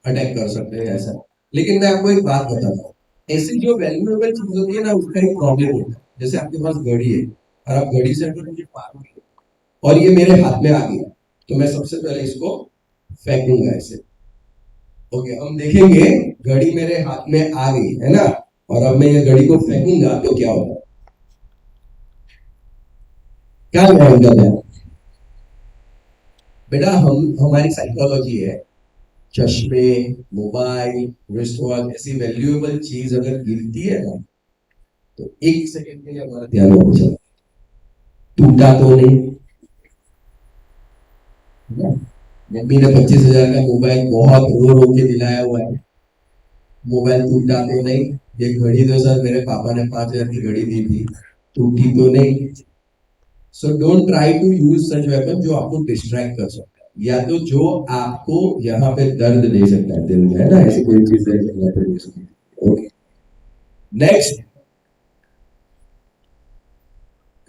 अटैक कर सकते हैं ऐसा, लेकिन मैं आपको एक बात बताता हूँ, ऐसी जो वैल्यूएबल चीज होती है ना, उसका एक प्रॉब्लम होता है। जैसे आपके पास घड़ी है और आप घड़ी से अगर मुझे पार हो गए और ये मेरे हाथ में आ गया, तो मैं सबसे पहले इसको फेंकूंगा ऐसे। ओके, हम देखेंगे घड़ी मेरे हाथ में आ गई है ना, और अब मैं ये घड़ी को फेंकूंगा तो क्या होगा, क्या होगा? बेटा, हम हमारी साइकोलॉजी है, चश्मे, मोबाइल, रिस्ट वॉच, ऐसी वैल्यूएबल चीज अगर गिरती है ना, तो एक सेकंड के लिए हमारा ध्यान हो जाता है, टूटा तो नहीं है ना? मम्मी ने 25,000 का मोबाइल बहुत रो रो के दिलाया हुआ है, मोबाइल टूटा तो नहीं? ये घड़ी तो सर मेरे पापा ने 5,000 की घड़ी दी थी, टूटी तो नहीं? So don't try to use such weapon जो आपको डिस्ट्रैक्ट कर सकता है, या तो जो आपको यहाँ पे दर्द दे सकता है दिल में, है ना? ऐसी कोई चीज है। ओके, नेक्स्ट,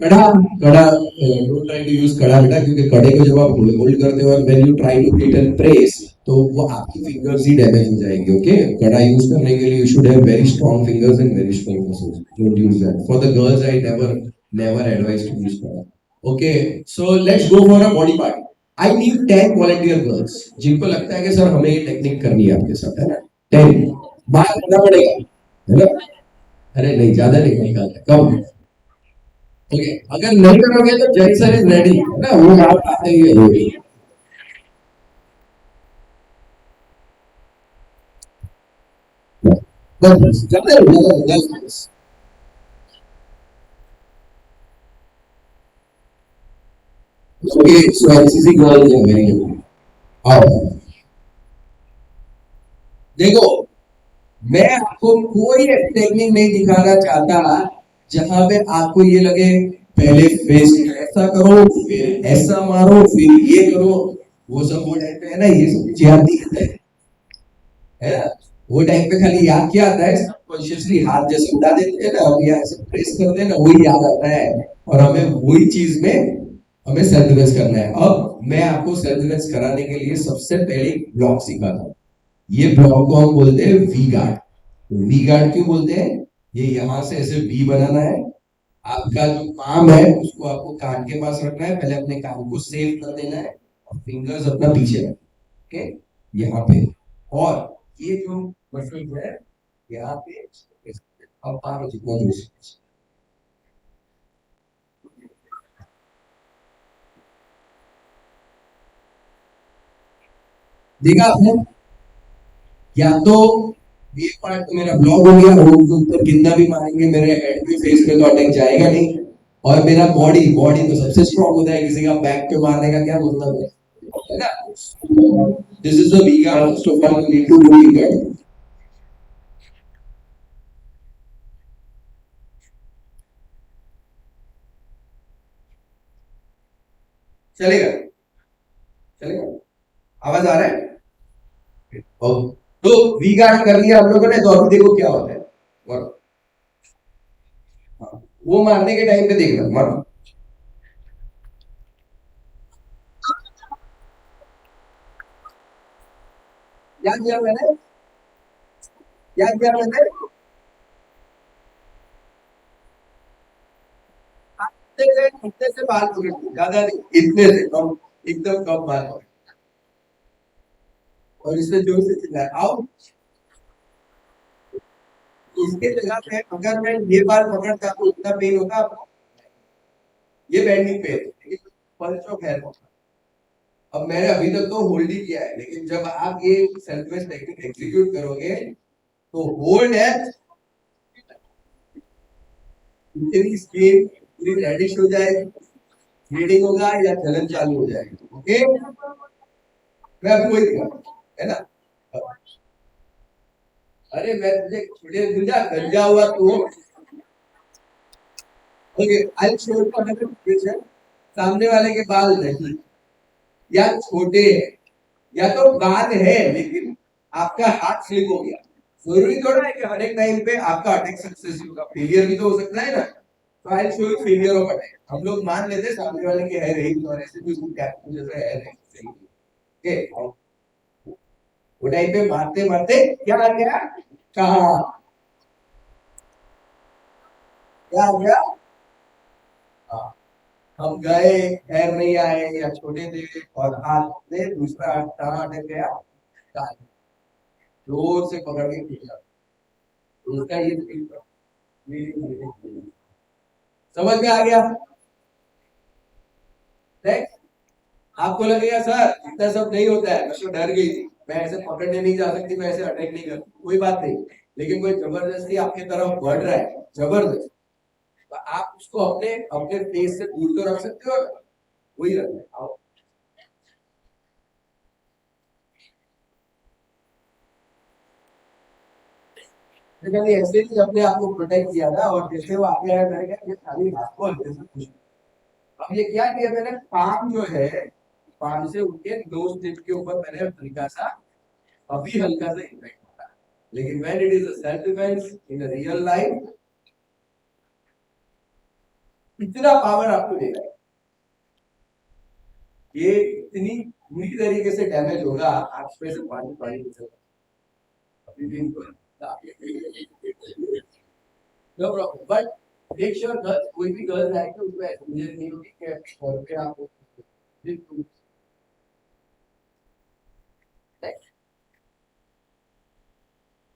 कड़ा। कड़ा, डोंट ट्राई टू यूज कड़ा बेटा, क्योंकि कड़े को जब आप होल्ड करते हो और when you try to hit and press, तो वो आपकी फिंगर्स ही डैमेज हो जाएंगे। ओके, कड़ा यूज करने के लिए you should have very strong fingers and very strong muscles, don't use that. For the girls I never never advise to use कड़ा। Okay, so let's go for a body part. I need 10 volunteer girls जिनको लगता है कि sir हमें ये technique करनी है आपके साथ, है ना? 10 बाहर करना पड़ेगा, है ना? अरे नहीं, ज्यादा नहीं निकालना, कम। ओके, अगर नहीं करोगे तो जय सर इज रेडी, है ना? वो आप आते ही है। बस जाते रहो, बस। Okay, so NCC girls are very good. आओ, देखो, मैं आपको कोई टेक्निक नहीं दिखाना चाहता जहां पे आपको ये लगे पहले फेस ऐसा करो, फिर ऐसा मारो, फिर ये करो। वो सब वो टाइम पे है ना, ये सब कुछ याद नहीं आता है ना? वो टाइम पे खाली याद क्या आता है, सबकॉन्शियसली हाथ जैसे उड़ा देते हैं ना, और यहाँ ऐसे प्रेस करते हैं ना, वही याद आता है, और हमें वही चीज में हमें सेल्फ डिफेंस करना है। अब मैं आपको सेल्फ डिफेंस कराने के लिए सबसे पहले ब्लॉक सिखाता हूँ। ये ब्लॉक को हम बोलते हैं वी गार्ड। वी गार्ड क्यों बोलते हैं? ये यहां से ऐसे वी बनाना है, आपका जो पाम है उसको आपको कान के पास रखना है, पहले अपने कान को सेव कर देना है, और फिंगर्स अपना पीछे रखना है, ओके, यहाँ पे। और ये जो मसल है यहाँ पे, अब पारो जितना जोर से, देखा आपने? या तो ये पार्ट तो मेरा ब्लॉक हो गया, वो तो ऊपर गिंदा भी मारेंगे, मेरे हेड पे फेस पे तो अटैक जाएगा नहीं। और मेरा बॉडी बॉडी तो सबसे स्ट्रॉन्ग होता है, किसी का बैक पे मारने का क्या मतलब है ना? This is the V guard, first of all you need to do V guard. चलेगा चलेगा, आवाज आ रहा है? ओके, तो वी गार्ड कर लिया हम लोगों ने, तो अभी देखो क्या होता है। मारो, हाँ, वो मारने के टाइम पे देखना, मारो। क्या किया मैंने, क्या किया मैंने? इतने से बाल पकड़ ली, ज्यादा नहीं, इतने से कम, एकदम कम बाल पकड़, और इसमें जोर से चिल्लाया आओ। इसके जगह पे अगर मैं ये बाल पकड़ता तो इतना पेन होता आपको? ये बेंडिंग पेन, लेकिन पल्स ऑफ हेयर होता। अब मैंने अभी तक तो होल्ड ही किया है, लेकिन जब आप ये सेल्फ वेस्ट टेक्निक एग्जीक्यूट करोगे तो होल्ड है, इतनी स्किन पूरी रेडिश हो जाएगी, ब्लीडिंग होगा या जलन चालू हो जाएगी। ओके, मैं आपको वही दिखा है ना। अरे मैं तुझे छोड़े दूंगा, गंजा हुआ तो। Okay, I show you another picture. सामने वाले के बाल नहीं या छोटे हैं, या तो बाल है लेकिन आपका हाथ स्लिप हो गया। जरूरी थोड़ा है कि हर एक टाइम पे आपका अटैक सक्सेसफुल होगा, फेलियर भी तो हो सकता है ना। तो आई show you failure of attack. हम लोग मान लेते हैं सामने वाले के है रही और ऐसे भी उसको क्या जैसे है नहीं। ओके, वो टाइम पे मारते मारते क्या आ गया, कहा क्या हो गया? हाँ, हम गए, पैर नहीं आए या छोटे थे, और हाथ से दूसरा हाथ कहाँ अटक गया, कान। जोर से पकड़ के खींचा, तो उसका ये समझ में आ गया? नेक्स्ट, आपको लगेगा सर इतना सब नहीं होता है, मैं तो डर गई थी, मैं ऐसे पकड़ने नहीं जा सकती, मैं ऐसे अटैक नहीं कर, कोई बात नहीं। लेकिन कोई जबरदस्ती आपकी तरफ बढ़ रहा है, जबरदस्त, तो आप उसको अपने अपने फेस से दूर तो रख सकते हो, वही रखना है। आओ, मैंने ऐसे ही अपने आप को प्रोटेक्ट किया था, और जैसे वो आगे आया मैंने कहा ये खाली हाथ को हल्के से push। अब ये क्या किया मैंने, पाम जो है, पाम से उनके नोज टिप के ऊपर मैंने हल्का सा, अभी हल्का सा इम्पैक्ट होता है, लेकिन when it is a self defence in real life, इतना पावर आपको देगा, ये इतनी बुरी तरीके से डैमेज होगा, आप पे से पानी पानी निकलेगा। अभी भी इनको no problem, but make sure girls, कोई भी गर्ल्स आए तो उसमें मुझे नहीं होगी कि और के आपको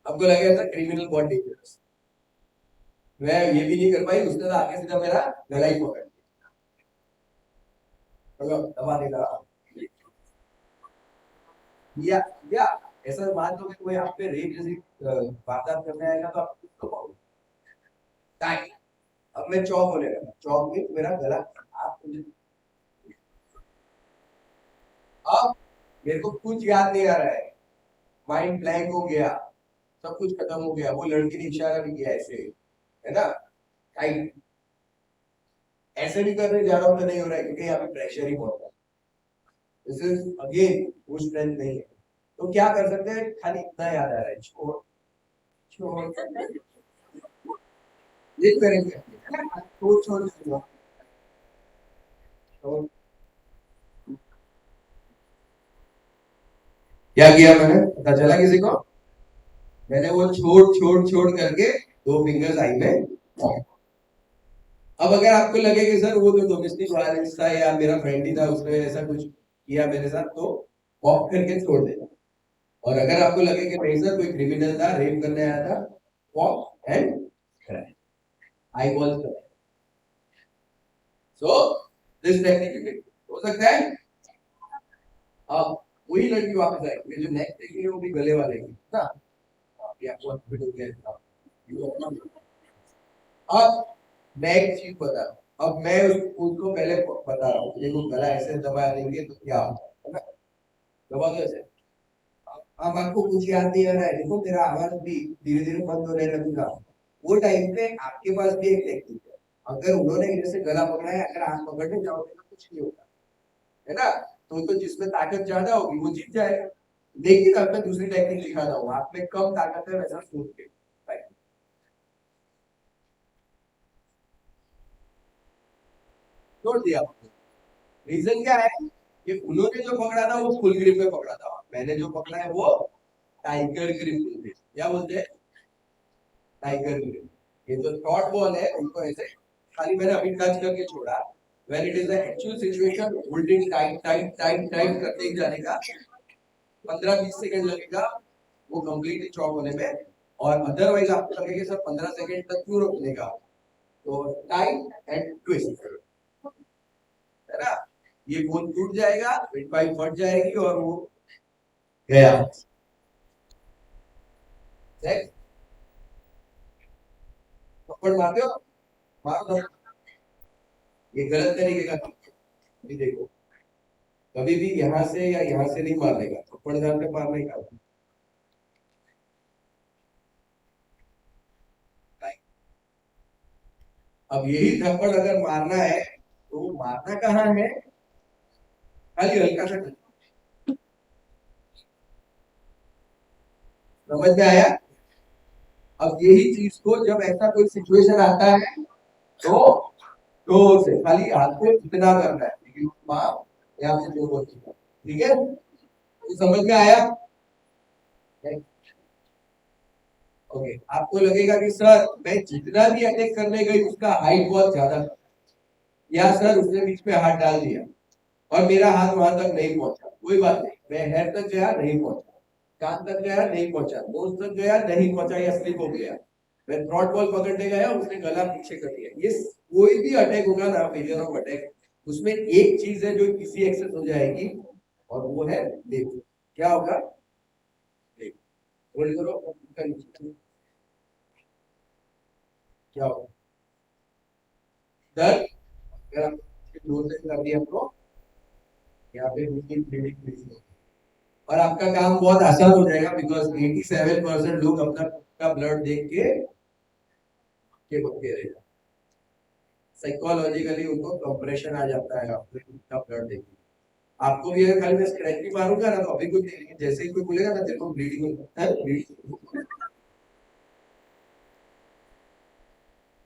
आपको लगेगा सर क्रिमिनल बहुत डेंजरस, मैं ये भी नहीं कर पाई, उसने तो आगे सीधा मेरा गला ही पकड़ लिया, दबा देगा। या ऐसा मान लो कि कोई आप पे रेप जैसी वारदात करने आएगा तो आप किसको पाओगे? टाइम। अब मैं चौक होने लगा, चौक में मेरा गला, आप मुझे, अब मेरे को कुछ याद नहीं आ रहा है, माइंड ब्लैंक हो गया, सब कुछ खत्म हो गया, वो लड़की ने इशारा भी किया ऐसे, है ना, टाइट, ऐसे भी करने जा रहा हूँ तो नहीं हो रहा है, क्योंकि यहाँ पे प्रेशर ही बहुत है। दिस इज अगेन वो स्ट्रेंथ नहीं है, तो क्या कर सकते हैं, खाली इतना याद आ रहा है, छोड़ छोड़, ये करेंगे, छोड़ छोड़ छोड़ छोड़। क्या किया मैंने, पता चला किसी को? मैंने वो छोड़ छोड़ छोड़ करके दो फिंगर्स आई में। अब अगर आपको लगे कि सर वो तो डोमेस्टिक वायलेंस था या मेरा फ्रेंड ही था उसने ऐसा कुछ किया मेरे साथ, तो ऑफ करके छोड़ देना। और अगर आपको लगे कि नहीं सर कोई क्रिमिनल था, रेप करने आया था, of and I was, so this technique हो सकता है। अब वही लड़की वापस आएगी, जो नेक्स्ट टेक्निक है वो भी गले वाले की ना, या कॉन्फिडेंस लेता हूँ। अब मैं एक चीज बता रहा हूँ, अब मैं उसको पहले बता रहा हूँ, देखो गला ऐसे दबा देंगे तो क्या होगा, है ना? दबा दो ऐसे। अब आपको कुछ याद नहीं आ रहा है, देखो मेरा आवाज भी धीरे धीरे बंद होने लगेगा। वो टाइम पे आपके पास भी एक टेक्निक है, अगर उन्होंने जैसे गला पकड़ा है, अगर आप पकड़ने जाओगे तो कुछ नहीं होगा, है ना? तो जिसमें ताकत ज्यादा होगी वो जीत जाएगा। लेकिन अब मैं दूसरी टेक्निक सिखाता हूँ, आप में कम ताकत है वैसा सोच के, छोड़ दिया। रीजन क्या है कि उन्होंने जो पकड़ा था वो फुल ग्रिप में पकड़ा था, मैंने जो पकड़ा है वो टाइगर ग्रिप बोलते हैं। क्या बोलते हैं? Tiger grip. ये जो शॉर्ट बॉल है उनको ऐसे खाली मैंने अभी टच करके छोड़ा, when it is the actual situation holding tight tight tight tight करते ही जाने का 15-20 सेकंड लगेगा वो कंप्लीटली चॉक होने में, और अदरवाइज आपको लगेगा सर 15 सेकंड तक क्यों रोकने का, तो टाइट एंड ट्विस्ट, है ना? ये बोन टूट जाएगा, मिड पाइप फट जाएगी और वो गया। थप्पड़ मारते हो, मारो। ये गलत तरीके का थप्पड़, ये देखो कभी भी यहाँ से या यहाँ से नहीं मारने का, थप्पड़ जान के मारने का। अब यही थप्पड़ अगर मारना है तो मारना कहाँ है, खाली हल्का सा, समझ में आया? अब यही चीज को जब ऐसा कोई सिचुएशन आता है तो जोर से खाली हाथ को इतना करना है, लेकिन माँ यहाँ से जोर होती है, ठीक है? तो समझ में आया? ओके, आपको लगेगा कि सर मैं जितना भी अटैक करने गई उसका हाइट बहुत ज्यादा था, या सर उसने बीच में हाथ डाल दिया और मेरा हाथ वहां तक नहीं पहुंचा, कोई बात नहीं, मैं हेड तक गया नहीं पहुंचा, कान तक गया नहीं पहुंचा, नोज तक गया नहीं पहुंचा या स्लिप हो गया, मैं थ्रॉट बॉल पकड़ने गया उसने गला पीछे कर दिया। ये कोई भी अटैक होगा ना, फेलियर ऑफ अटैक, उसमें एक चीज है जो किसी एक्सेस हो जाएगी और वो है लेग। क्या होगा? लेग। होल्ड करो, क्या होगा? दर्द, अगर हम जोर से कर दिया हमको यहाँ पे ब्लीडिंग, और आपका काम बहुत आसान हो जाएगा, बिकॉज 87% लोग अपना का ब्लड देख के बचे रहेगा। साइकोलॉजिकली उनको कंप्रेशन आ जाता है आपका ब्लड देख के। आपको भी अगर खाली मैं स्क्रैच भी मारूंगा ना तो अभी कुछ नहीं, लेकिन जैसे ही कोई बोलेगा ना तेरे को ब्लीडिंग है,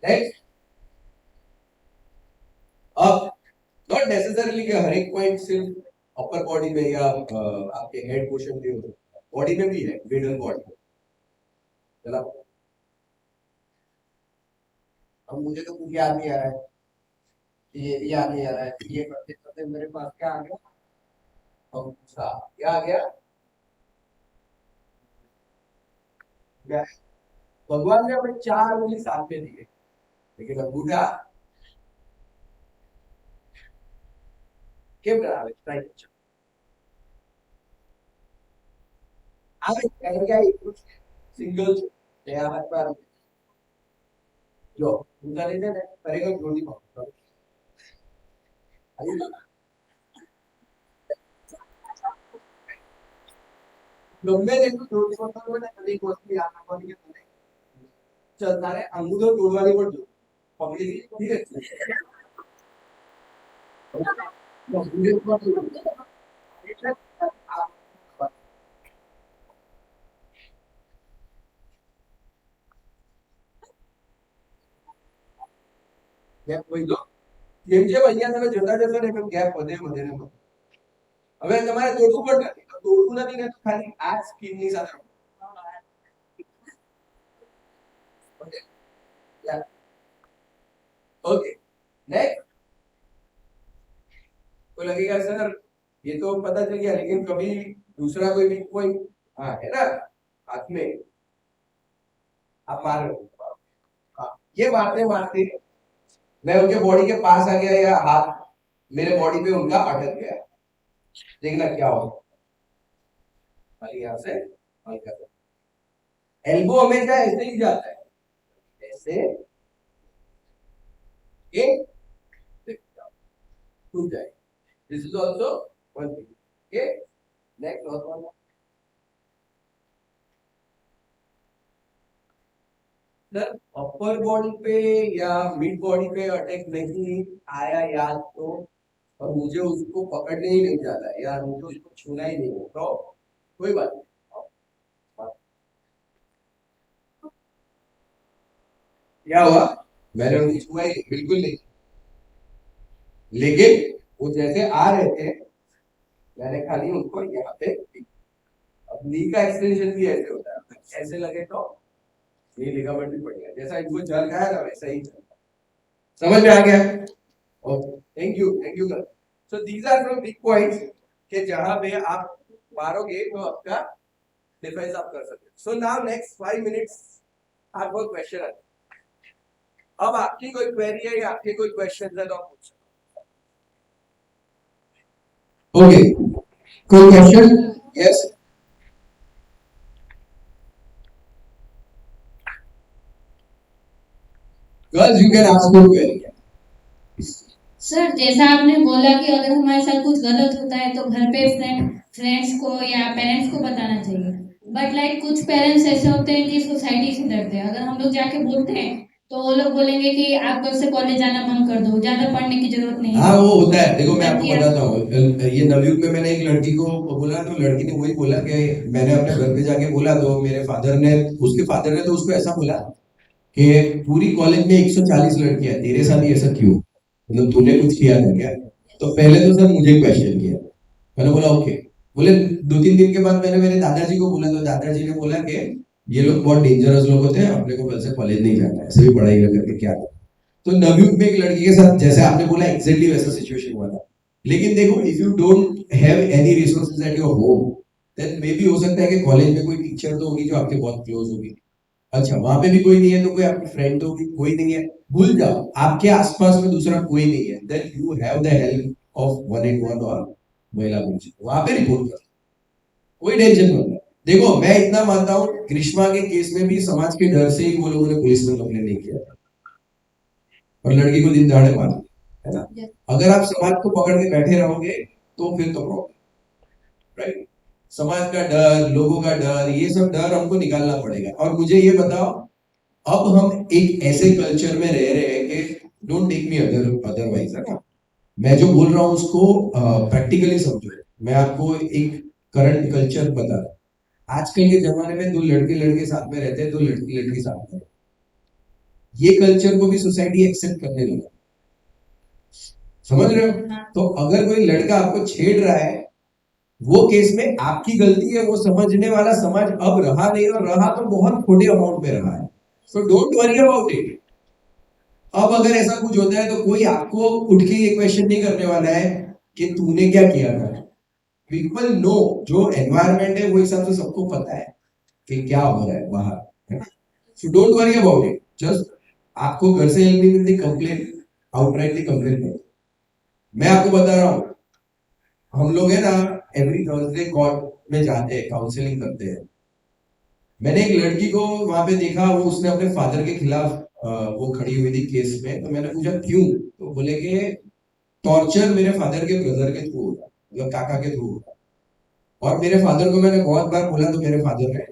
नेक्स्ट। अब नॉट नेसेसरली कि हर एक पॉइंट सिर्फ अपर बॉडी में या आपके हेड पोर्शन में हो, बॉडी में भी है, मिडल बॉडी में। चला, अब मुझे तो कुछ याद नहीं आ रहा है, ये याद नहीं आ रहा है, ये करते करते मेरे पास क्या आ गया, अंगूठा। क्या आ गया? क्या? भगवान ने हमें 4 उंगली साथ में दिए, लेकिन अंगूठा કેમ ના આવે? ટ્રાય કરજો. આવે કારણ કે આ એકલું સિંગલ છે, એ આ હાથ પર જો ઊંચા લઈને ને ખરેખર જોડી પાડો. ગમે તેટલું જોડી પડતો હોય ને તો એક વસ્તુ યાદ રાખવાની કે તને ચલ તારે અંગૂઠો તોડવાની પણ જો પકડી ધીરે ગેપ હોય તો જેમ જેમ અહીંયા તમે જતા જશો ને એમ ગેપ વધે વધે ને વધે. હવે તમારે તોડવું પણ નથી, તો તોડવું નથી ને તો ખાલી આ સ્કીનની સાથે ओके नेक्स्ट। तो लगेगा सर ये तो पता चल गया, लेकिन कभी दूसरा कोई वीक पॉइंट, हाँ है ना, हाथ में आप मार रहे हो, हाँ ये मारते मारते मैं उनके बॉडी के पास आ गया या हाथ मेरे बॉडी पे उनका अटक गया, देखना क्या होगा। यहाँ से हल्का एल्बो हमेशा ऐसे ही जाता है, ऐसे ये टूट जाए. This is also one thing. Okay, next और वन. सर अपर बॉडी पे या मिड बॉडी पे अटैक नहीं आया याद तो, और मुझे उसको पकड़ने ही नहीं जाता है या मुझे उसको छूना ही नहीं है, तो कोई बात नहीं. क्या हुआ? मैंने उनको छुआ ही नहीं, बिल्कुल नहीं. लेकिन वो जैसे आ रहे थे, मैंने खाली उनको यहाँ पे, अब नी का एक्सटेंशन भी ऐसे होता है, ऐसे लगे तो ये लिगामेंट भी पड़ गया, जैसा इनको जल गया ना वैसा ही चल. समझ में आ गया? Okay, thank you sir. So these are from big points कि जहां पे आप मारोगे तो आपका डिफेंस आप कर सकते हो. सो नाउ नेक्स्ट 5 मिनट्स आपको क्वेश्चन है. अब आपकी कोई क्वेरी है या आपके कोई क्वेश्चन है तो आप पूछ सकते हो. ओके, कोई question? Yes. Girls you can ask your query. Sir जैसा आपने बोला कि अगर हमारे साथ कुछ गलत होता है तो घर पे फ्रेंड्स को या पेरेंट्स को बताना चाहिए, बट लाइक कुछ पेरेंट्स ऐसे होते हैं कि सोसाइटी से डरते हैं. अगर हम लोग जाके बोलते हैं तो वो लोग बोलेंगे कि आप कल से कॉलेज जाना बंद कर दो, ज्यादा पढ़ने की जरूरत नहीं है. हाँ वो होता है. देखो मैं आपको ताकि बताता हूँ, ये नवयुग में मैंने एक लड़की को बोला तो लड़की ने वही बोला कि मैंने अपने घर पे जाके बोला तो मेरे फादर ने, उसके फादर ने तो उसको ऐसा बोला कि पूरी कॉलेज में 140 लड़कियां हैं, तेरे साथ ही ऐसा क्यों, मतलब तूने कुछ किया था क्या? तो पहले तो सर मुझे क्वेश्चन किया. मैंने बोला ओके. बोले 2-3 दिन के बाद मैंने मेरे दादाजी को बोला तो दादाजी ने बोला कि ये लोग बहुत डेंजरस लोग होते हैं, अपने को कल से कॉलेज नहीं जाना है, ऐसे भी पढ़ाई करके क्या करें. तो नवयुग में एक लड़की के साथ जैसे आपने बोला एग्जैक्टली वैसा सिचुएशन हुआ था. लेकिन देखो if you don't have any resources at your home, then maybe हो सकता है कि कॉलेज में कोई टीचर तो होगी जो आपके बहुत क्लोज होगी. अच्छा वहां पे भी कोई नहीं है तो कोई आपकी फ्रेंड तो होगी, कोई नहीं है, भूल जाओ. आपके आसपास में दूसरा कोई नहीं है, then you have the help of 181 और महिला पुलिस, वहां पे रिपोर्ट कर. कोई टेंशन मत लो. देखो मैं इतना मानता हूँ ग्रीष्मा के केस में भी समाज के डर से ही वो लोगों ने पुलिस में कंप्लेन नहीं किया था और लड़की को दिन दहाड़े मार दिया, है ना. अगर आप समाज को पकड़ के बैठे रहोगे तो फिर तो प्रॉब्लम, राइट. समाज का डर, लोगों का डर, ये सब डर हमको निकालना पड़ेगा. और मुझे ये बताओ, अब हम एक ऐसे कल्चर में रह रहे हैं कि डोंट टेक मी अदरवाइज, है ना. मैं जो बोल रहा हूँ उसको प्रैक्टिकली समझो. मैं आपको एक करंट कल्चर बता रहा हूँ. आजकल के जमाने में 2 लड़के लड़के साथ में रहते हैं, 2 लड़की लड़की साथ में रहते हैं. ये कल्चर को भी सोसाइटी एक्सेप्ट करने लगा. समझ रहे हो? तो अगर कोई लड़का आपको छेड़ रहा है, वो केस में आपकी गलती है, वो समझने वाला समाज अब रहा नहीं, और रहा तो बहुत छोटे अमाउंट में रहा है. So don't worry about it. अब अगर ऐसा कुछ होता है तो कोई आपको उठ के ये क्वेश्चन नहीं करने वाला है कि तूने क्या किया था. पीपल नो, जो एनवायरमेंट है वो हिसाब से सबको पता है कि क्या हो रहा है बाहर, है ना. So don't worry about it. Just आपको घर से हेल्प नहीं मिलती, कंप्लेन आउटराइटली कंप्लेन करो. मैं आपको बता रहा हूँ, हम लोग है ना एवरी थर्सडे कोर्ट में जाते हैं, काउंसलिंग करते हैं. मैंने एक लड़की को वहां पे देखा, वो उसने अपने फादर के खिलाफ वो खड़ी हुई थी केस में. तो मैंने पूछा क्यों, तो बोले कि टॉर्चर मेरे फादर के ब्रदर के थ्रू होगा, मतलब काका के थ्रू होगा. और मेरे फादर को मैंने बहुत बार बोला तो मेरे फादर ने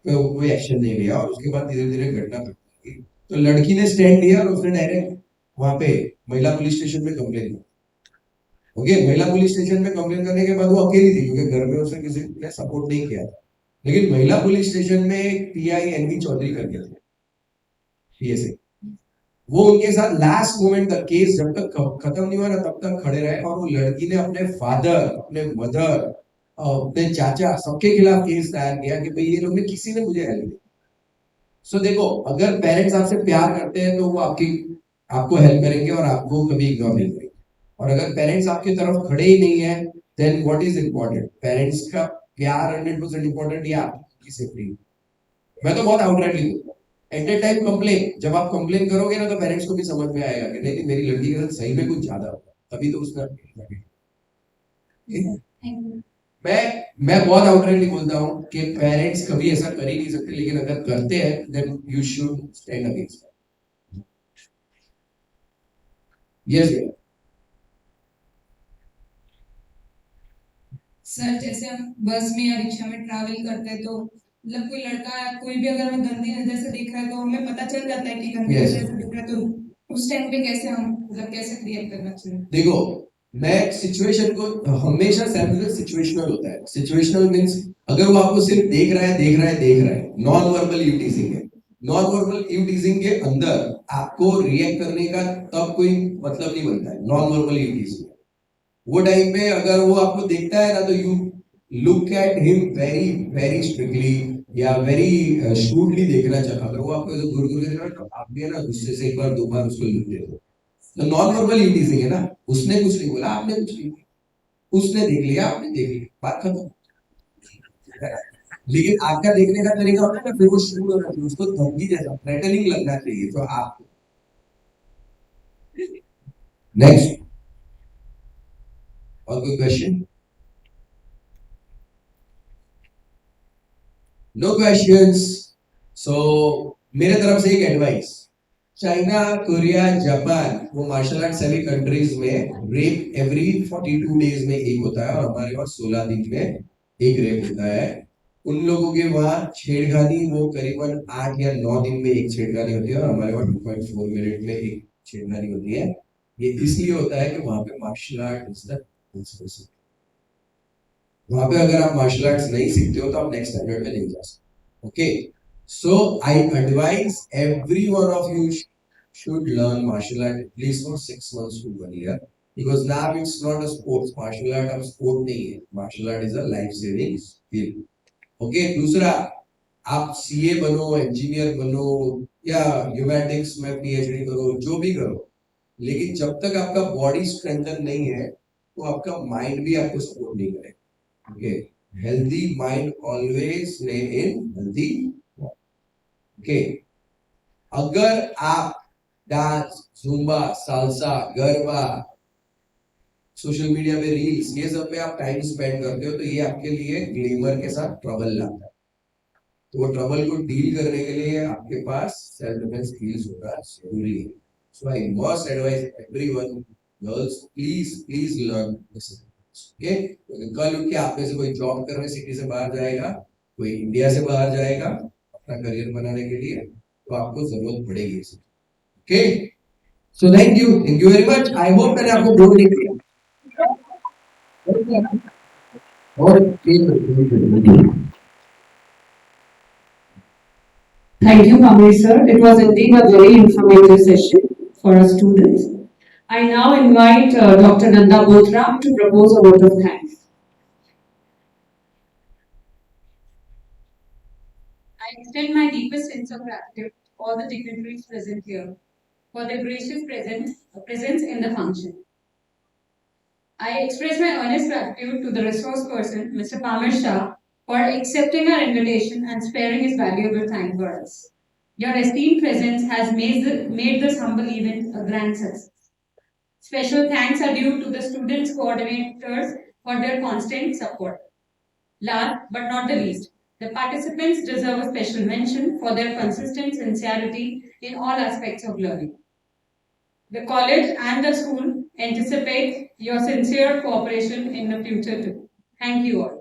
कोई एक्शन नहीं लिया, और उसके बाद धीरे धीरे घटना घटी. तो लड़की ने स्टैंड लिया और उसने डायरेक्ट वहां पे महिला पुलिस स्टेशन में कंप्लेन की. ओके, महिला पुलिस स्टेशन में कंप्लेन करने के बाद वो अकेली थी क्योंकि घर में उसने किसी ने सपोर्ट नहीं किया था. लेकिन महिला पुलिस स्टेशन में पीआई एनवी चौधरी करके थे, पीएसए, वो उनके साथ लास्ट मोमेंट तक, केस जब तक खत्म नहीं हुआ ना तब तक खड़े रहे. और वो लड़की ने अपने फादर, अपने मदर, अपने चाचा, सबके खिलाफ केस दायर किया कि भाई ये लोग ने, किसी ने मुझे हेल्प नहीं. सो देखो, अगर पेरेंट्स आपसे प्यार करते हैं तो वो आपको हेल्प करेंगे और आपको कभी इग्नोर नहीं करेंगे. और अगर पेरेंट्स आपकी तरफ खड़े ही नहीं है, then what is important, parents का प्यार 100% इम्पोर्टेंट या आपकी सेफ्टी? मैं तो बहुत आउटराइटली बोलूंगा, एट ए टाइम कंप्लेन. जब आप कंप्लेन करोगे ना तो पेरेंट्स को भी समझ में आएगा कि नहीं मेरी लड़की के साथ सही में कुछ ज्यादा होगा, तभी तो उसका. Thank you. मैं बहुत आउटराइटली बोलता हूँ कि पेरेंट्स कभी ऐसा कर ही नहीं सकते, लेकिन अगर करते हैं then you should stand against. Yes sir जैसे हम बस में या रिक्शा में ट्रैवल करते हैं तो मतलब कोई लड़का या कोई भी अगर हमें गंदी नजर से देख रहा है तो हमें पता चल जाता है कि गंदी Yes. नजर से देख रहा है, तो उस टाइम पे कैसे हम मतलब कैसे रिएक्ट करना चाहिए? देखो, मैं सिचुएशन को हमेशा सेल्फ सिचुएशनल होता है। सिचुएशनल मींस अगर वो आपको सिर्फ देख रहा है, नॉन वर्बल यू टीजिंग है। नॉन वर्बल यू टीजिंग के अंदर आपको रिएक्ट करने का तब कोई मतलब नहीं बनता है। नॉन वर्बल यू टीजिंग वो टाइम पे अगर वो आपको देखता है ना, तो you look at him very very strictly या वेरी श्रूडली देखना चाहिए। अगर वो आपको ऐसे घूर घूर के देख रहा है, तो आप भी है ना गुस्से से एक बार दो बार उसको लुक दे दो। तो नॉन वर्बल यू टीजिंग है ना, उसने कुछ नहीं बोला, आपने कुछ नहीं, उसने देख लिया, आपने देख लिया, बात खत्म। लेकिन आपका देखने का तरीका होता है ना, फिर वो शुरू होना चाहिए, उसको धमकी जैसा थ्रेटनिंग लगना चाहिए। तो आप नेक्स्ट और कोई क्वेश्चन? Know questions. सो मेरे तरफ से एक एडवाइस, चाइना, कोरिया, जापान, वो मार्शल आर्ट सभी कंट्रीज में रेप एवरी 42 डेज में एक होता है, और हमारे पास 16 दिन में एक रेप होता है। उन लोगों के वहां छेड़खानी वो करीबन 8 या 9 दिन में एक छेड़खानी होती है, और हमारे वहां 2.4 मिनट में एक छेड़खानी होती है। ये इसलिए होता है कि वहां पे मार्शल आर्ट इज द वहां पे अगर आप मार्शल आर्ट्स नहीं सीखते हो तो आप नेक्स्ट स्टैंडर्ड में नहीं जा सकते। Okay, so I advise every one of you should learn martial art at least for 6 months to 1 year, because now it's not a sports. Martial art अब sport नहीं है, martial art is a life saving skill. Okay, दूसरा, आप CA बनो, engineer बनो, या ह्यूमैनिटिक्स में PhD करो, जो भी करो, लेकिन जब तक आपका बॉडी स्ट्रेंथन नहीं है तो आपका माइंड भी आपको सपोर्ट नहीं करेगा। ओके, हेल्दी माइंड ऑलवेज ले इन हेल्दी। ओके, अगर आप dance, Zumba, salsa, garba, social media पे रील्स, ये सब पे आप टाइम स्पेंड करते हो, तो ये आपके लिए ग्लैमर के साथ ट्रबल लाता है। तो वो ट्रबल को डील करने के लिए आपके पास सेल्फ डिफेंस स्किल्स होना जरूरी है। So I must advise everyone, girls, please please learn this. Okay, कल उठ के आप में से कोई जॉब करने सिटी से बाहर जाएगा, कोई इंडिया से बाहर जाएगा अपना करियर बनाने के लिए, तो आपको जरूरत पड़ेगी। Okay, so thank you very much. I hope मैंने आपको बोल नहीं दिया। और Thank you, Pamir sir. It was indeed a very informative session for our students. I now invite Dr. Nanda Bothra to propose a vote of thanks. I extend my deepest sense of gratitude to all the dignitaries present here for their gracious presence in the function. I express my earnest gratitude to the resource person, Mr. Pamir Shah, for accepting our invitation and sparing his valuable time for us. Your esteemed presence has made this humble event a grand success. Special thanks are due to the students' coordinators for their constant support. Last but not the least, the participants deserve a special mention for their consistent sincerity in all aspects of learning. The college and the school anticipate your sincere cooperation in the future too. Thank you all.